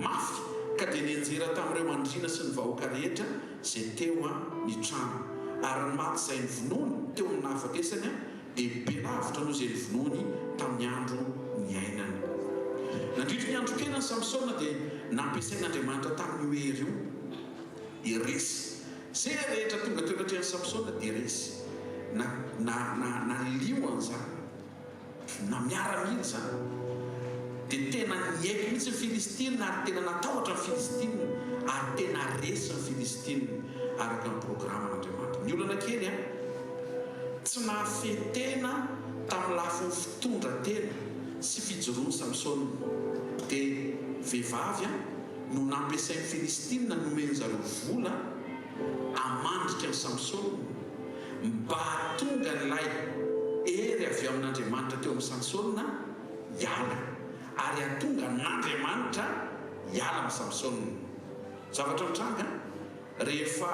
mafy ka dia nianjera tamin'ireo mandrina sy ny vahoaka rehetra izay teo ny trano ary ny maty izay nyvonoany teo amin'ny nahafatesany dia be lavitra noho izay nyvonoany tamin'ny andro ny ainany. Nandritra ny andro kely ny Samsona dia nampiasain'Andriamanitra tamin'ny hery io iresy izay rehetra tonga teo anatrehany Samsona dia resy na lioany zany na miaramily zany dia tena niaiky mihitsy ny Filistina ary tena natahotra ny Filistina ary tena resy ny Filistina araka ny programan'Andriamanitra. Ny olana kely tsy nahafetena tamin'ny lafiny fitondra-tena sy fijoroany Samsona dia vehivavy no nampiasain'ny Filistina nomeny zareo vola amandrika ny Samsona mba hatonga n'ilay hery avy amin'Andriamanitra teo amin'ny Samsona hiala ary hatonga n'Andriamanitra hiala amin'ny Samsona. Zavatra mitranga rehefa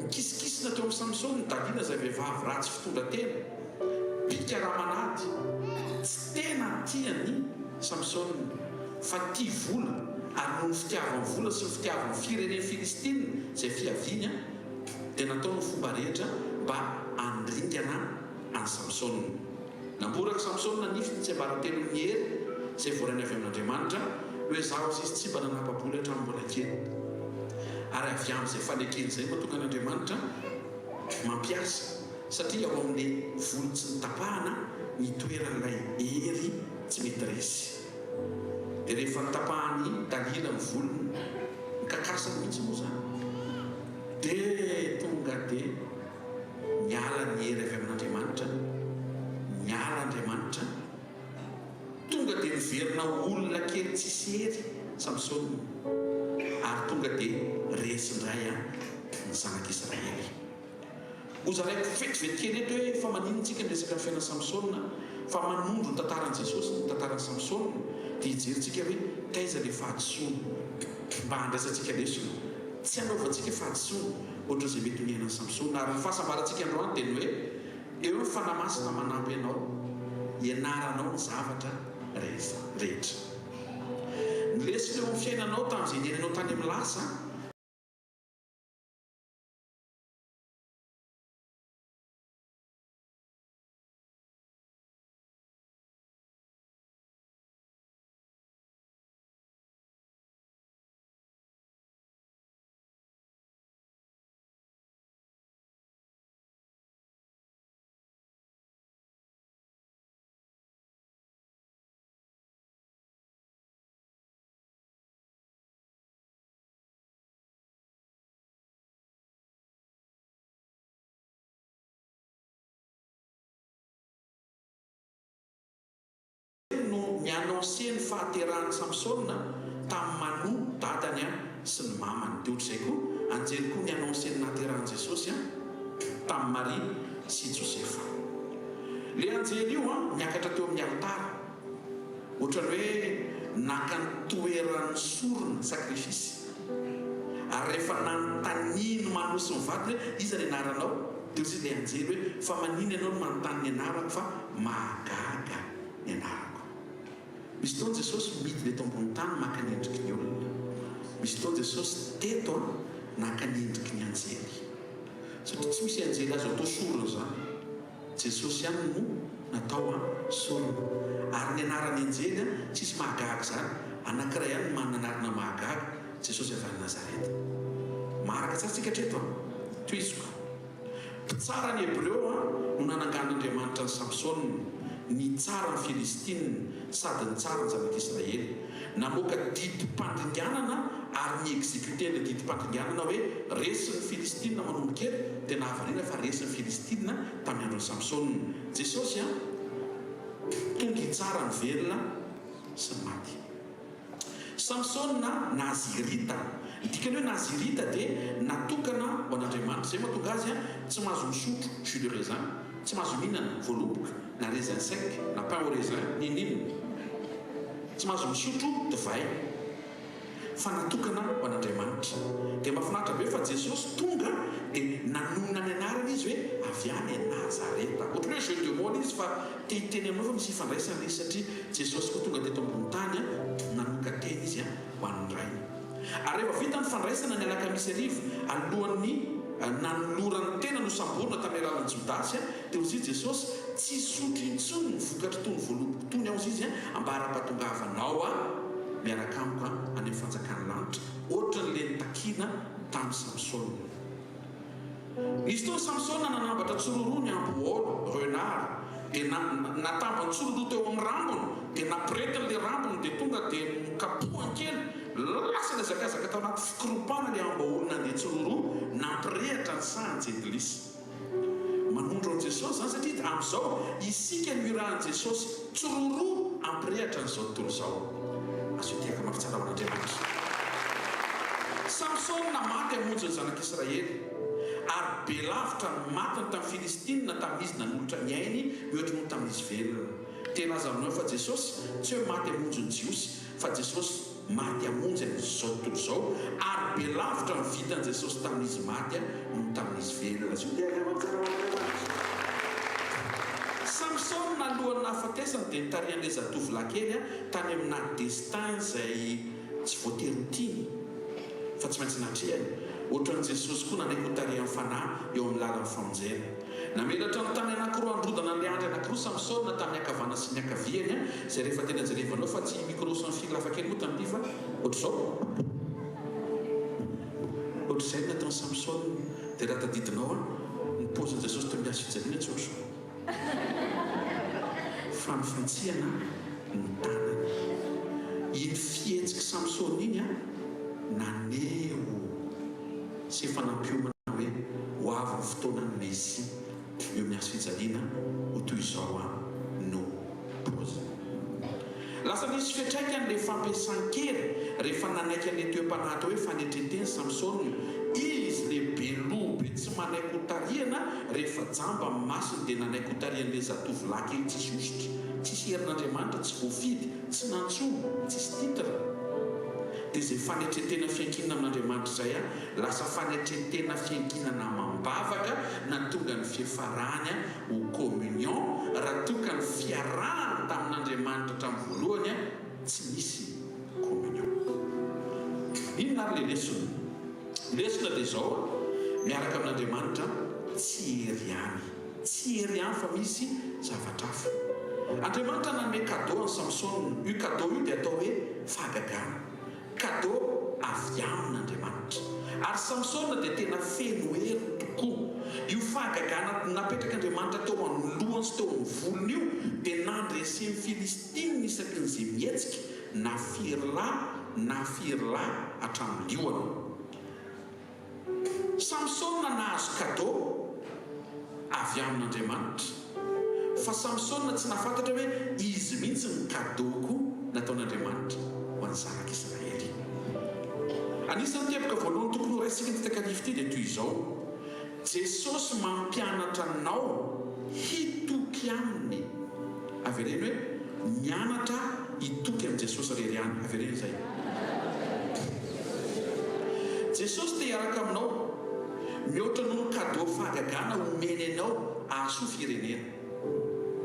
mikisikisina teo amin'ny Samsona daliana izay vehivavy ratsy fitondra-tena bika ramanady tsy tena tiany Samsona fa tia vola ary noho ny fitiavany vola sy ny fitiavany fireneny Filistina izay fiaviany dia natao ny fomba rehetra mba andringana any Samsona. Namboraka Samsona nifiny tsy ambaratelo ny hery izay voarainy avy amin'Andriamanitra hoe zaho izy tsy mba nanapaboly hatramin'ny mbola kely ary avy amin'izay fanekeny izay mahatonga an'Andriamanitra mampiasa satria ao amin'ilay voly tsy nitapahana nitoeran'ilay hery tsy mety resy dia rehefa nitapahany dalila ny volony mikakasany mihitsy moa zany dia tonga dia miala ny hery avy amin'Andriamanitra miala Andriamanitra tonga dia niverina olona kely tsisy hery Samsona ary tonga dia resy indray ny zanak'Israely. Ozaraiko vetivety kely eto hoe fa manino tsika ny resaka ny fiainan'i Samsona fa manondro ny tantaran'i Jesosy ny tantaran'i Samsona dia hijerytsika hoe taiza ilay fahadisoana mba handraisantsika lesona tsy hanaovantsika fahadisoana ohatra izay mety niainan'i Samsona ary ny fahasambarantsika androany dia ny hoe eo ny fanamasina manampy ianao ianaranao ny zavatra rehetra ny lesona eo amin'ny fiainanao tamin'izay niainanao tany amin'ny lasa niannonce ny fahaterahan'ny Samsona tamin'ny Manoa dadany sy ny mamany dia ohatr'izay koa anjery koa niannonce ny nahaterahan'i Jesosy tamin'ny Maria sy Josefa. Ilay anjery io niakatra teo amin'ny altara ohatrany hoe naka ny toeran'ny sorona sakrifisy ary rehefa nanontaniany Manoa sy ny vadiny hoe iza ny anaranao dia ozy ilay anjery hoe fa manino ianao no manontany ny anarako fa mahagaga ny anarako. Misy fotoana Jesosy midy ilay eto ambony tany maka ny endriky ny olona, misy fotoana Jesosy teto naka ny endriky ny anjery satria tsy misy anjery azo atao sorona zany, Jesosy ihany no natao sorona ary ny anaran'ny anjery tsisy mahagaga zany anankiray ihany no manana anarana mahagaga Jesosy avy any Nazareta. Maharaka tsara tsika treto toiziko mpitsara ny Hebreo no nanangan'Andriamanitra ny Samsona ny tsara ny Filistina sady ny tsara ny zanak'Israely namoaka didim-pandringanana ary ny exécuté ny didim-pandringanana hoe resy ny Filistina manomboka ery dia nahavariana fa resy ny Filistina tamin'ny andron'ny Samsona. Jesosy tonga hitsara ny velona sy ny maty. Samsona nazirita dikany hoe nazirita dia natokana ho an'Andriamanitra izay mahatonga azy tsy mahazo misotro jus de raisin tsy mahazo mihinana voaloboka na raisin sec na pain au raisin ninino tsy mahazo misotro divay fa natokana ho an'Andriamanitra. Dia mahafinaritra be fa Jesosy tonga dia nanonona ny anarany izy hoe avy any Nazareta. Ohatran'ny hoe jeu de mots izy fa teny aminao fa misy ifandraisana izy satria Jesosy koa tonga teto ambony tany nanoka teny izy ho an'ny rainy. Ary rehefa vita ny fandraisana ny alakamisy arivo alohan'ny nanoloran'ny tena no samborina tamin'ny alalan'ny Jodasy dia ozy Jesosy tsy sotro intsony ny vokatra tony voaloboky tony ao izy mba ara-pahatongavanao miaraka amiko any amin'ny fanjakany lanitra ohatra ny leny takina tamin'ny Samsona. Izy tony Samsona nanambatra tsororo ny amboôlo renard dia natambany tsororo teo amin'ny rambony dia nampiretina le rambony dia tonga dia kapohany kely lasa le zakazaka tao anaty fikoropana le ambaolona andeha tsororo nampirehitra ny sahan'ny Eglise. Manondro an Jesosy zany satria amin'izao isika no irahan'i Jesosy tsororo ampirehitra n'izao tontolo izao. Azo tiaka mafy tsara ho an'Andriamanitra. Samsona maty hamonjy ny zanak'Israely ary be lavitra ny matiny tamin'ny Filistina tamin'izy nanolotra ny ainy mihoatra moa tamin'izy velona. Tena aza aminao fa Jesosy tsy hoe maty hamonjy ny Jiosy fa Jesosy maty hamonjy amin'izao tontolo izao ary be lavitra ny vitan'i Jesosy tamin'izy maty no tamin'izy velona. Azo tiaka mafy tsara ho an'Andriamanitra. Samsona alohan'ny nahafatesany dia nitarihan'ilay zatovolahy kely tany amina destin izay tsy voatery ho tiany fa tsy maintsy natrehany. Ohatran'i Jesosy koa nanaiky ho tarihan'ny fanahy eo amin'ny lalan'ny famonjena. Namelatra ny tany anankiroa androdana ny andry anankiroa Samsona tamin'ny ankavana sy ny ankaviany izay rehefa tena jerevanao fa tsy micro sy ny fil lafa kely moa tamin'ity fa ohatr'izao. Ohatr'izay ny nataon'ny Samsona dia raha tadidinao ny paozin'i Jesosy teo miazo fijaliana tsy ohatr'izao. Fa ny fantsihana ny tanany. Iny fihetsiky Samsona iny naneo sy efa nampiomana hoe ho avy ny fotoana ny Mesia eo miazo fijaliana ho toy izao no paozy. Lasa nisy fiantraikany le fampiasan-kely rehefa nanaiky an'ilay toe-panahy hoe fanetreteny Samsona izy le belobe tsy manaiky ho tarihana rehefa jamba amin'ny masiny dia nanaiky ho tarihan'ilay zatovolahy kely tsisy ositra, tsisy herin'Andriamanitra, tsy voafidy, tsy nantsoa, tsisy titra. Dia izay fanetretena fiankinana amin'Andriamanitra izay lasa fanetretena fiankinana mambavaka na tonga ny fiafarany ho communion raha tonga ny fiarahany tamin'Andriamanitra hatramin'ny voalohany tsy misy communion. Inona ary le lesona? Lesona dia izao miaraka amin'Andriamanitra tsy hery ihany. Tsy hery ihany fa misy zavatra hafa. Andriamanitra nanome cadeau ny Samsona. Io cadeau io dia atao hoe fahagagana. Cadeau avy amin'Andriamanitra. Ary Samsona dia tena feno hery tokoa. Io fahagagana napetrak'Andriamanitra teo anoloany sy teo amin'ny volony io dia nandreseny Filistina isaky n'izay mihetsika na firy lahy hatramin'ny lioana. Samsona nahazo cadeau avy amin'Andriamanitra. Fa Samsona tsy nafantatra hoe izy mihitsy ny cadeau nataon'Andriamanitra ho an'ny zanak'Israely. Anisan'ny teboka voalohany tokony ho raisika ny takalifa ity dia toy izao: Jesosy mampianatra anao hitoky aminy. Avereny hoe mianatra hitoky amin'ny Jesosy rery ihany. Avereny izay. Jesosy dia hiaraka aminao mihoatra noho ny cadeau fahagagana omeny anao ahasoa firenena.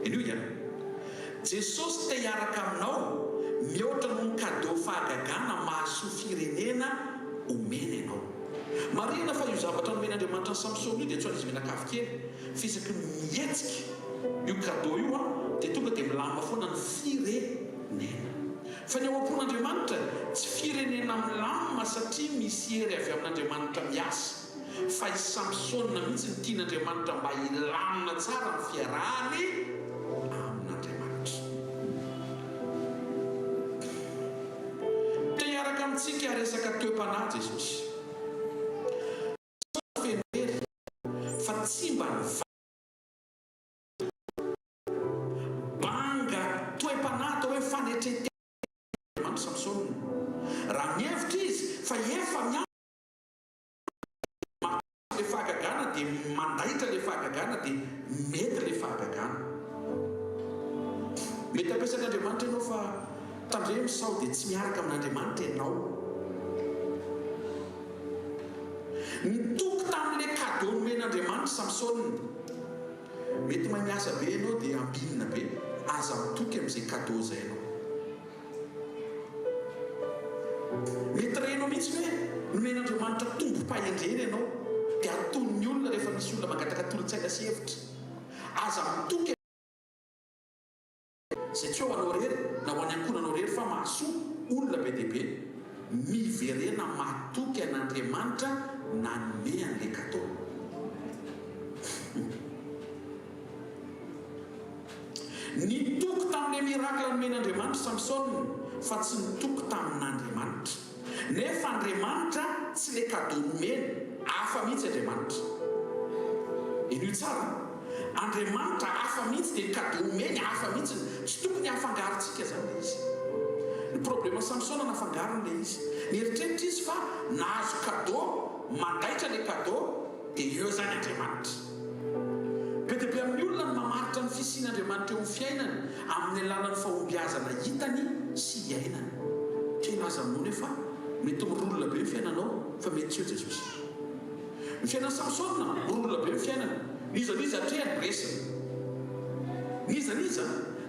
Eny io ihany. Jesosy dia hiaraka aminao mihoatra noho ny cadeau fahagagana mahasoa firenena omeny anao. Marina fa io zavatra nomen'Andriamanitra ny Samsona io dia tsy ho izy menakafy kely. Fisaky mihetsika io cadeau io dia tonga dia milamina foana ny firenena. Fa ny ao am-pon'Andriamanitra tsy firenena milamina satria misy hery avy amin'Andriamanitra miasa. Fa i Samsona mihitsy ny tian'Andriamanitra mba hilamina tsara ny fiarahany amin'Andriamanitra. Dia hiaraka amintsika resaka toe-panahy Jesosy. Fa tsy mba banga toe-panahy atao hoe fanetretena Samsona. Raha mihevitra izy fa efa mianatra le fahagagana dia mandaitra le fahagagana dia mety le fahagagana. Mety ampiasan'Andriamanitra ianao fa tandremo sao dia tsy miaraka amin'Andriamanitra ianao. nitoky tamin'ilay cadeau nomen'Andriamanitra Samsona. Mety mahay miasa be ianao dia ambinina be, aza mitoky amin'izay cadeau zay ianao. Mety renao mihitsy hoe nomen'Andriamanitra tombo-pahendrena ianao dia aton'ny olona rehefa misy olona mangataka tolotsaina sy hevitra. Aza mitoky zay tsy ho anao rery na ho any ankonanao rery fa mahasoa olona be dia be miverena matoky an'Andriamanitra nanome an'ilay cadeau. Nitoky tamin'ilay miracle nomen'Andriamanitra Samsona fa tsy nitoky tamin'Andriamanitra. Nefa Andriamanitra tsy ilay cadeau nomeny, hafa mihitsy Andriamanitra. Ino tsara? Andriamanitra hafa mihitsy dia cadeau nomeny hafa mihitsy, tsy tokony hafangarontsika zany ilay izy. Ny problema Samsona nafangarony ilay izy. Nieritreritra izy fa nahazo cadeau, mandaitra ilay cadeau dia eo zany Andriamanitra. Be dia be amin'ny olona ny mamaritra ny fisian'Andriamanitra eo amin'ny fiainany amin'ny alalan'ny fahombiazana hitany sy iainany. Tsy laza aminao nefa mety mirolona be ny fiainanao fa mety tsy eo Jesosy. Ny fiainan'ny Samsona mirolona be ny fiainana. Nizaniza hatrehany resina. Nizaniza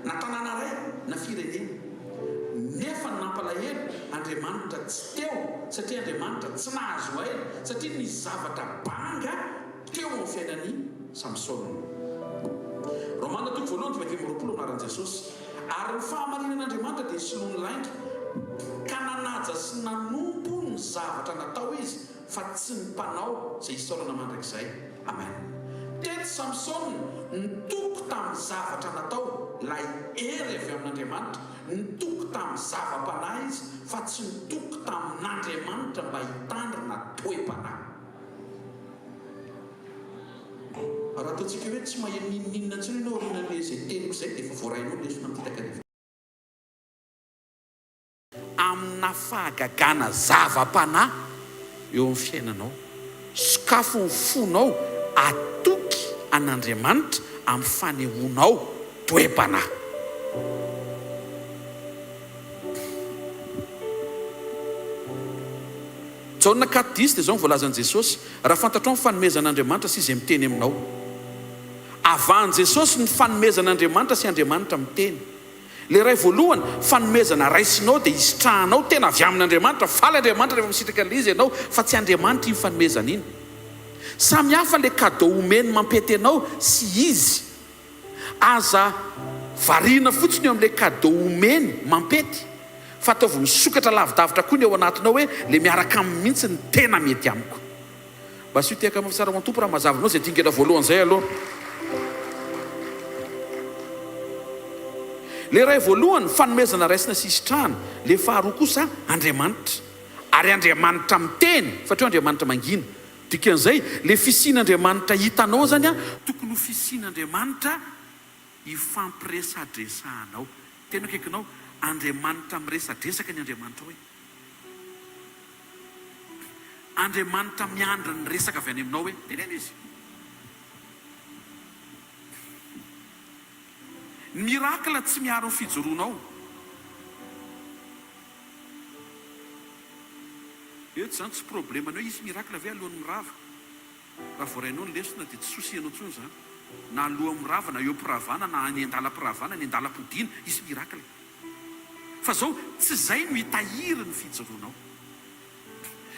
na tanàna ray na firenena. Nefa nampalahelo Andriamanitra tsy teo satria Andriamanitra tsy nahazo aina satria ny zavatra banga teo amin'ny fiainan'ny Samsona. Romana 8:20 anaran'i Jesosy. Ary ny fahamarinan'Andriamanitra dia soloany lainga ka nanaja sy nanompo ny zavatra natao izy fa tsy ny mpanao izay isaorana mandrakizay. Amen. Tety Samsona nitoky tamin'ny zavatra natao lay hery avy amin'Andriamanitra, nitoky tamin'ny zava-panahy izy fa tsy nitoky tamin'Andriamanitra mba hitandrina toe-panahy. Raha ataontsika hoe tsy mahay ninninina intsony ianao orinan'ilay izay teniko izay dia efa voarainao lesona mititaka. Amina fahagagana zava-panahy eo amin'ny fiainanao, sokafo ny fonao atoky an'Andriamanitra amin'ny fanehoanao toe-panahy. Jaona 4:10 dia izao voalazan'i Jesosy. Raha fantatrao ny fanomezan'Andriamanitra sy izay miteny aminao. Avahan'i Jesosy ny fanomezan'Andriamanitra sy Andriamanitra miteny. Le ray voalohany fanomezana raisinao dia isitrahanao tena avy amin'Andriamanitra, faly Andriamanitra rehefa misitraka an'ilay izy ianao fa tsy Andriamanitra iny fanomezana iny. Samy hafa le cadeau omeny mampety anao sy izy. Aza variana fotsiny eo amin'ilay cadeau omeny mampety fa ataovy misokatra lavidavitra koa ny ao anatinao hoe le miaraka amin'ny mihitsy ny tena mety amiko. Mba sy ho tiaka amin'ny tsara mantompo raha mazavinao izay dingana voalohany izay aloha. Le ray voalohany fanomezana raisina sy isitrahana. Le faharoa kosa Andriamanitra. Ary Andriamanitra miteny fa teo Andriamanitra mangina. Dikan'izay le fisian'Andriamanitra hitanao zany a tokony ho fisian'Andriamanitra ifampiresadresahanao. Tena akaikinao Andriamanitra miresadresaka ny Andriamanitra hoe Andriamanitra miandra ny resaka avy any aminao hoe tenena izy. Ny mirakla tsy miaro ny fijoroanao. Eto zany tsy problema anao izy mirakla ve alohan'ny mirava. Raha voarainao ny lesona dia tsy sosianao intsony zany. Na alohan'ny mirava na eo ampiravana na any an-dalam-piravana ny an-dalam-podiana izy mirakla. Fa zao tsy zay no hitahiry ny fijoroanao.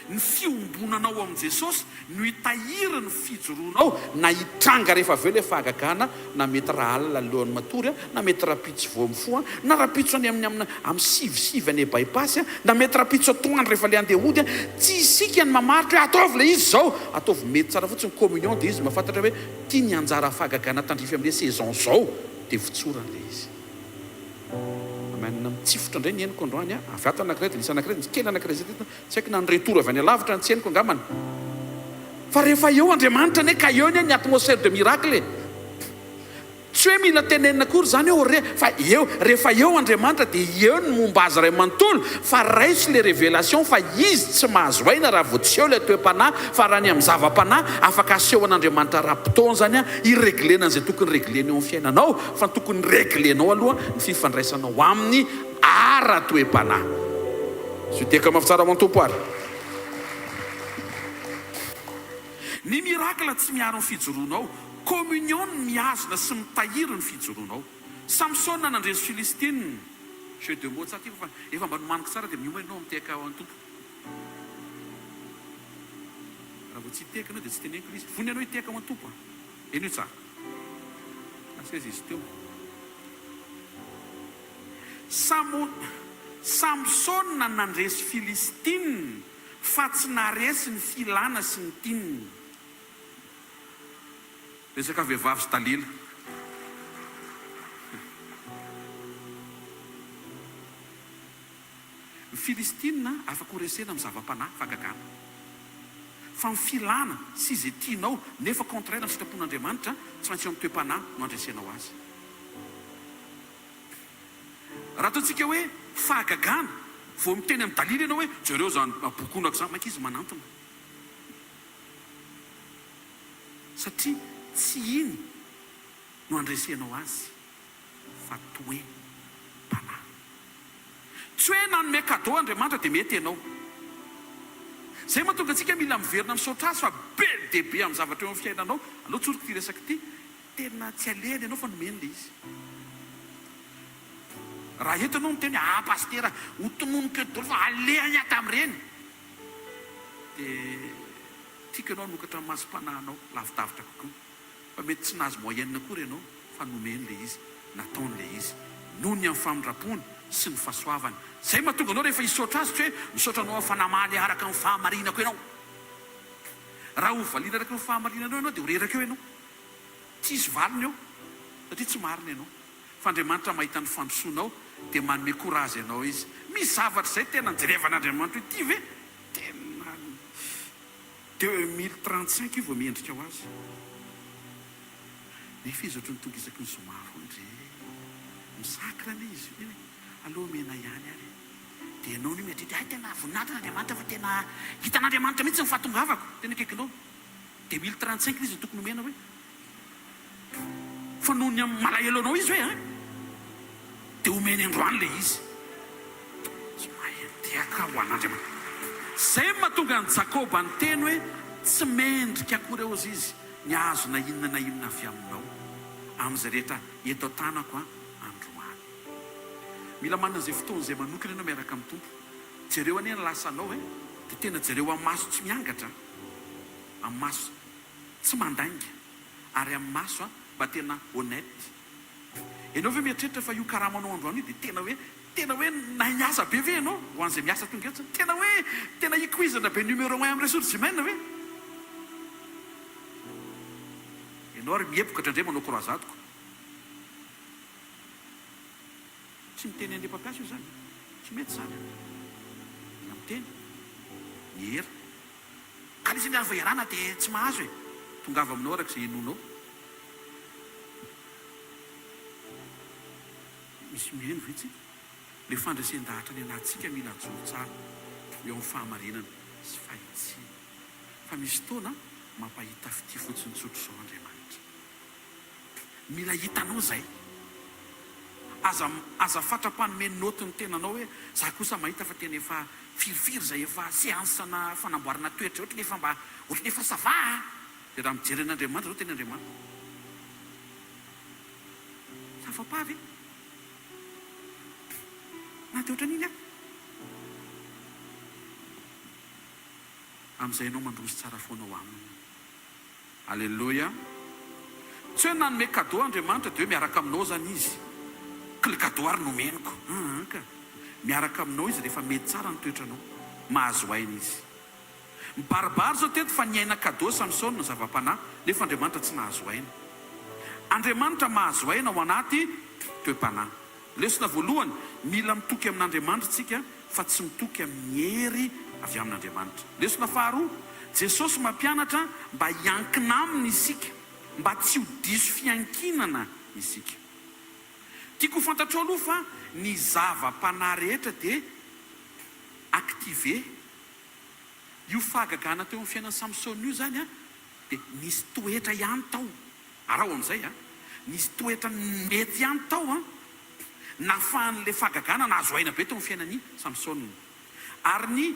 Ny fiombonanao amin'i Jesosy no hitahiry ny fijoroanao na hitranga rehefa aveo ilay fahagagana na mety raha alina alohan'ny matory na mety rapitso vo amin'ny foa na rapitso any amin'ny sivy any bypass na mety rapitso atoandro rehefa le andeha hody tsy isika ny mamaritra hoe ataovy le izy zao ataovy mety tsara fotsiny communion dia izy mahafantatra hoe tia ny anjara fahagagana tandrify amin'ilay saison zao dia vitsoran'ilay izy. Mitsifotra indray ny henoko androany avy ato anankiray dia nisy anankiray ny kely anankiray zay tsy haiko na ny retour avy any alavitra ny tsy henoko angambany. Fa rehefa eo Andriamanitra ane ka eo ny atmosphère de miracle. Tsy hoe mila tenenina akory zany fa eo rehefa eo Andriamanitra dia eo ny momba azy ray manontolo fa raiso le révélation fa izy tsy mahazo aina raha vao tsy eo le toe-panahy fa raha ny amin'ny zava-panahy afaka asehon'Andriamanitra raha-potoana zany ireglena an'izay tokony reglena eo amin'ny fiainanao fa tokony reglenao aloha ny fifandraisanao amin'ny ara toe-panahy. Sy tiaka mafitsara mantompo ary. Ny mirakla tsy miaro ny fijoroanao, communion miazona sy mitahiry ny fijoroanao. Samsona nandresy Filistina, jeu de mots tsara fa efa mba nomaniko tsara dia mioma ianao miteka ao an-tompo. Raha vao tsy hiteka ianao dia tsy teneniko izy. Vony ianao hiteka ao an-tompo. Eny io tsara. Asaiza izy teo. Samsona nandresy Filistina fa tsy naresy ny filana sy ny tininy. Resaka vehivavy sy Dalila. Ny Filistina afaka horesena amin'ny zava-panahy fagagana. Fa ny filana sy izay tianao nefa contraire amin'ny sitrapon'Andriamanitra tsy maintsy eo amin'ny toe-panahy no andresenao azy. Raha ataontsika hoe fahagagana, vao miteny amin'ny Dalila ianao hoe jereo zany bokonako zany, mankizy manantona. Satria tsy iny no andresenao azy, fa toe-panahy. Tsy hoe nanome cadeau Andriamanitra dia mety ianao. Zay mahatonga antsika mila miverina misaotra azy fa be dia be amin'ny zavatra eo amin'ny fiainanao. Aleo tsoriko ty resaka ty, tena tsy alehany ianao fa nomeny le izy. Raha eto ianao miteny pastera ho tononoka eto daholo fa alehany ato amin'ireny, dia tiaka ianao hanokatra amin'ny masom-panahinao lavidavitra kokoa. Fa mety tsy nahazo moyenne koa ianao fa nomeny le izy, nataon'le izy noho ny amin'ny famindrapony sy ny fahasoavany. Zay mahatonga anao rehefa hisaotra azy tsy hoe misaotra anao amin'ny fanamaly araka ny fahamarinako ianao. Raha ho valiana araka ny fahamarinanao ianao dia ho reraka eo ianao. Tsy hisy valiny eo satria tsy marina ianao. Fa Andriamanitra mahita ny fandrosoanao dia manome courage ianao izy. Misy zavatra izay tena nijerevan'Andriamanitra ity ve? Tena 2035 io vao miendrika ho azy. Nefa izy ohatry ny tonga isaky ny zoma foandre misakra le izy. Aloha mena ihany ary. Dia ianao no miatritra tena voninahitran'Andriamanitra fa tena hitan'Andriamanitra mihitsy ny fahatongavako. Tena akaikinao. 2035 izy tokony homena hoe. Fa noho ny malahelo anao izy hoe dia homeny androany le izy. Tsy maheteka ho an'Andriamanitra. Zay mahatonga ny Jakoba ny teny hoe tsy mendrika akory eo izy ny azo na inona avy aminao amin'izay rehetra eto tanako androany. Mila manana izay fotoana izay manokana ianao miaraka amin'ny Tompo. Jereo anie ny lasanao dia tena jereo amin'ny maso tsy miangatra, amin'ny maso tsy mandainga, ary amin'ny maso mba tena honnête. Ianao ve mieritreritra fa io karamanao androany io dia tena hoe nahay miasa be ve ianao ho an'izay miasa tonga eto? Tena ikuizana be numéro 1 amin'ny ressources humaines ve? Ianao ary miepoka hatrandray manao croisade. Tsy miteny an'ilay mpampiasa io zany, tsy mety zany. Na miteny mihera ka nisy ny voiarana dia tsy mahazo e, tongava aminao araka izay henonao. Misy miheno vitsy le fandraisan-dahatra ny anatsika mila ajoro tsara eo amin'ny fahamarinana sy fahitsiana. Fa misy fotoana mampahita fity fotsiny tsotro izao Andriamanitra. Mila hitanao zay. Aza fatra-panome noty ny tenanao hoe za kosa mahita fa tena efa firifiry zay efa séansena fanamboarana toetra ohatry ny efa sava. Dia raha mijery an'Andriamanitra zao teny Andriamanitra. Sava-pa ve? Na dia ohatran'iny amin'izay ianao mandroso tsara foana ho aminy. Alleluia. Tsy hoe nanome cadeau Andriamanitra dia hoe miaraka aminao zany izy. Le cadeau ary nomeniko. Miaraka aminao izy rehefa mety tsara ny toetranao, mahazo aina izy. Mibaribary zao teto fa niaina cadeau Samsona zava-panahy nefa Andriamanitra tsy nahazo aina. Andriamanitra mahazo aina ao anaty toe-panahy. Lesona voalohany, mila mitoky amin'Andriamanitra tsika fa tsy mitoky amin'ny hery avy amin'Andriamanitra. Lesona faharoa, Jesosy mampianatra mba hiankina aminy isika, mba tsy ho diso fiankinana isika. Tiako fantatrao aloha fa ny zava-panahy rehetra dia activé. Io fahagagana teo amin'ny fiainan'ny Samsona io zany dia nisy toetra ihany tao. Arao amin'izay nisy toetra mety ihany tao nahafahan'ilay fahagagana nahazo aina be teo amin'ny fiainan'ny Samsona. Ary ny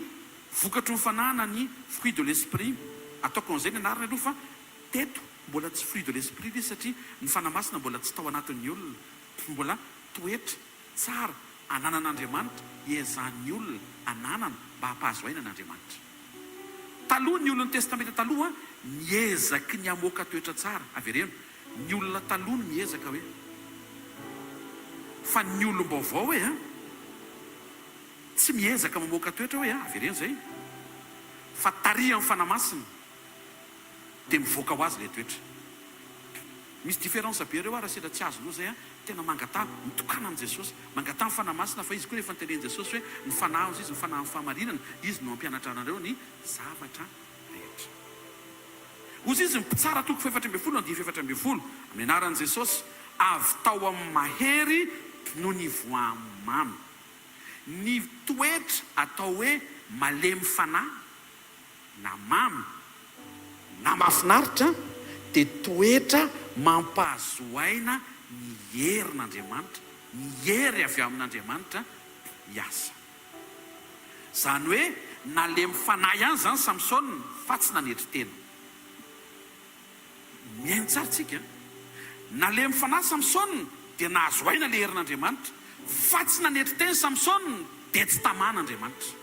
vokatry ny fanahana ny fruit de l'esprit ataoko an'izay ny anarana aloha fa teto mbola tsy fruit de l'esprit le satria ny fanamasina mbola tsy tao anatin'ny olona, mbola toetra tsara ananan'Andriamanitra iezan'ny olona ananana mba hampahazo aina n'Andriamanitra. Taloha ny olon'ny testamenta taloha niezaky ny amoaka toetra tsara. Avereno, ny olona taloha ny miezaka hoe, fa ny olom-baovao hoe tsy miezaka mamoaka toetra hoe avereno zay, fa taria amin'ny fanamasina dia mivoaka ho azy ilay toetra. Misy différence be reo raha sila tsy azo loha zay tena mangatà mitokana amin'i Jesosy, mangatà ny fanamasina, fa izy koa rehefa nitenen'i Jesosy hoe ny fanahy izy, ny fanahy amin'ny fahamarinana, izy no ampianatra anareo ny zavatra rehetra. Ozy izy mitsara toko fa 7:10 andihy 7:10 amin'ny anaran'i Jesosy, avy tao amin'ny mahery no ny voamamy. Ny toetra atao hoe malemy fanahy na mamy na mahafinaritra dia toetra mampahazo aina ny herin'Andriamanitra, ny hery avy amin'Andriamanitra hiasa. Zany hoe nalemy fanahy ihany zany Samsona fa tsy nanetry tena. Miaino tsara tsika, nalemy fanahy Samsona dia nahazo aina ilay herin'Andriamanitra, fa tsy nanetry tena Samsona dia tsy taman'Andriamanitra.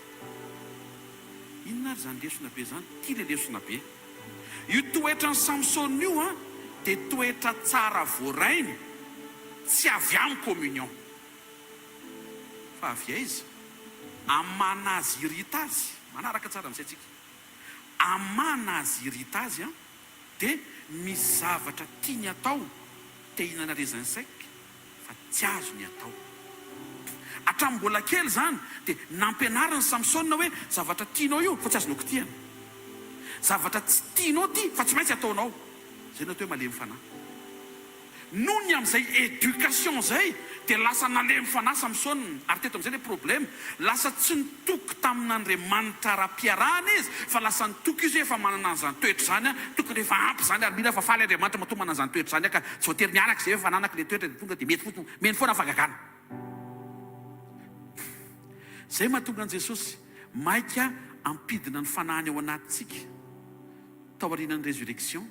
Inona ary zany lesona be zany? Tia le lesona be. Io toetra ny Samsona io dia toetra tsara voarainy, tsy avy amin'ny communion, fa avy aiza? Amanazy irita azy, manaraka tsara amin'izay tsika. Amanazy irita azy dia misy zavatra tiany atao, te hihinana rezany saika, fa tsy azo ny atao. Hatramin'ny mbola kely zany dia nampianarany Samsona hoe zavatra tianao io fa tsy azonao kitihana, zavatra tsy tianao ty fa tsy maintsy ataonao. Zay no atao hoe malemy fanahy. Noho ny amin'izay éducation zay dia lasa nalemy fanahy Samsona. Ary teto amin'izay le problème, lasa tsy nitoky tamin'Andriamanitra ra-piarahana izy, fa lasa nitoky izy efa manana an'izany toetra zany, tokony efa ampy zany ary mila fa faly Andriamanitra matoa manana an'izany toetra zany, ka tsy voatery nianaka izay efa nanaka le toetra dia tonga dia mety fotsiny, meny foana fagagana. Zay mahatonga an' Jesosy maika ampidina ny fanahiny ao anatintsika tao aorianan'ny résurrection,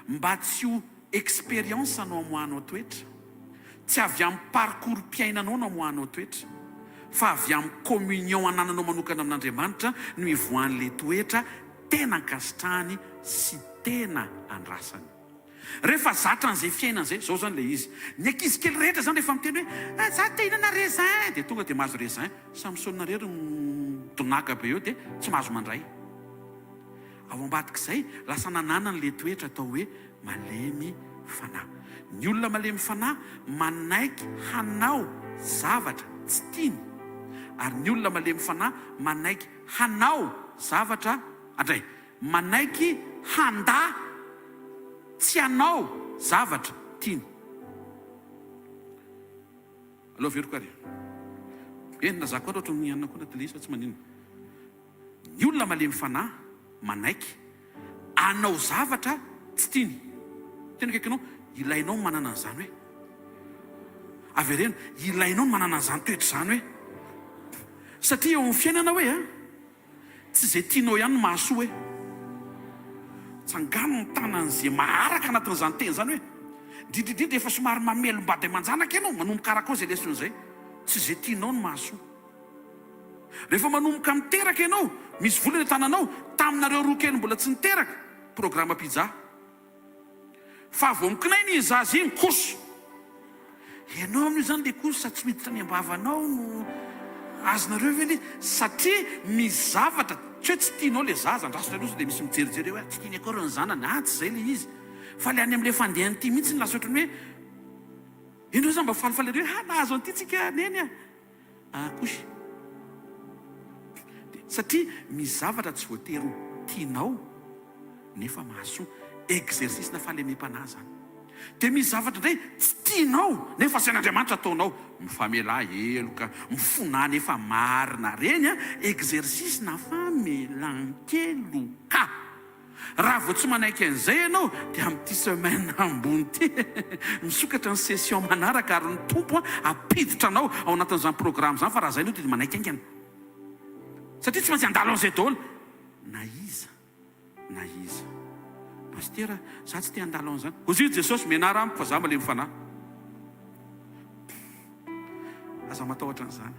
mba tsy ho expérience anao amoahanao toetra, tsy avy amin'ny parcours mpiainanao no amoahanao toetra, fa avy amin'ny communion anananao manokana amin'Andriamanitra no ivoan'le toetra tena ankasitrahany sy tena andrasany. Rehefa zatra an'izay fiainan'izay, zao zany le izy. Ny ankizy kely rehetra zany rehefa miteny hoe za te hihinana raisin, dia tonga dia mahazo raisin. Samsona rery donaka be eo dia tsy mahazo mandray. Ao ambadik'izay lasa nananany le toetra atao hoe malemy fanahy. Ny olona malemy fanahy manaiky hanao zavatra tsy tiany, ary ny olona malemy fanahy manaiky hanao zavatra andray, manaiky handa tsy hanao zavatra tiany. Alao veriko ary enina za koa ohatry ny anona koa na telesa tsy maninona. Ny olona malemy fanahy manaiky hanao zavatra tsy tiany. Tena kaikanao ilainao manana an'izany hoe avereno, ilainao manana an'izany toetra zany hoe, satria eo amin'ny fiainana hoe tsy izay tianao ihany no mahasoa hoe tsangano ny tanan'izay maharaka anatin'izany teny zany hoe ndrindrindrindra efa somary mamelombady aman-janaka ianao manomboka araka ao izay leson'izay, tsy izay tianao no mahasoa. Rehefa manomboka miteraka ianao, misy volana tananao, taminareo roa kely mbola tsy niteraka, programa pizza, fa vao mikinainy izy azy iny koso, ianao amin'io zany le koso sa tsy miditra ny ambavanao no azonareo ve, satria misy zavatra tsy hoe tsy tianao le zaza andrasitra aloha dia misy mijerijery hoe tsy tiany akory ny zanany, tsy izay le izy, fa le any amin'ilay fandehany ty mihitsy ny lasa ohatrany hoe ianao zany mba falifaly hoe nahazo an'ity tsika neny kosy. Satria misy zavatra tsy voatery tianao nefa mahasoa, exercice na fahalemem-panahy zany. Dia misy zavatra indray tsy tianao nefa sain'Andriamanitra ataonao, mifamela heloka, mifonany efa marina reny exercice na famelan-keloka. Raha vao tsy manaiky an'izay ianao dia amin'ity semaine ambony ty misokatra ny session manaraka ary ny tompo apiditra anao ao anatin'izany programme zany, fa raha zay anao dia manaiky aingana, satria tsy maintsy andalo an'izay daholo na iza na iza. Pastera, za tsy te handalo an'izany. Ozy Jesosy mianara amiko fa za male mifanahy. Aza matahotra an'izany.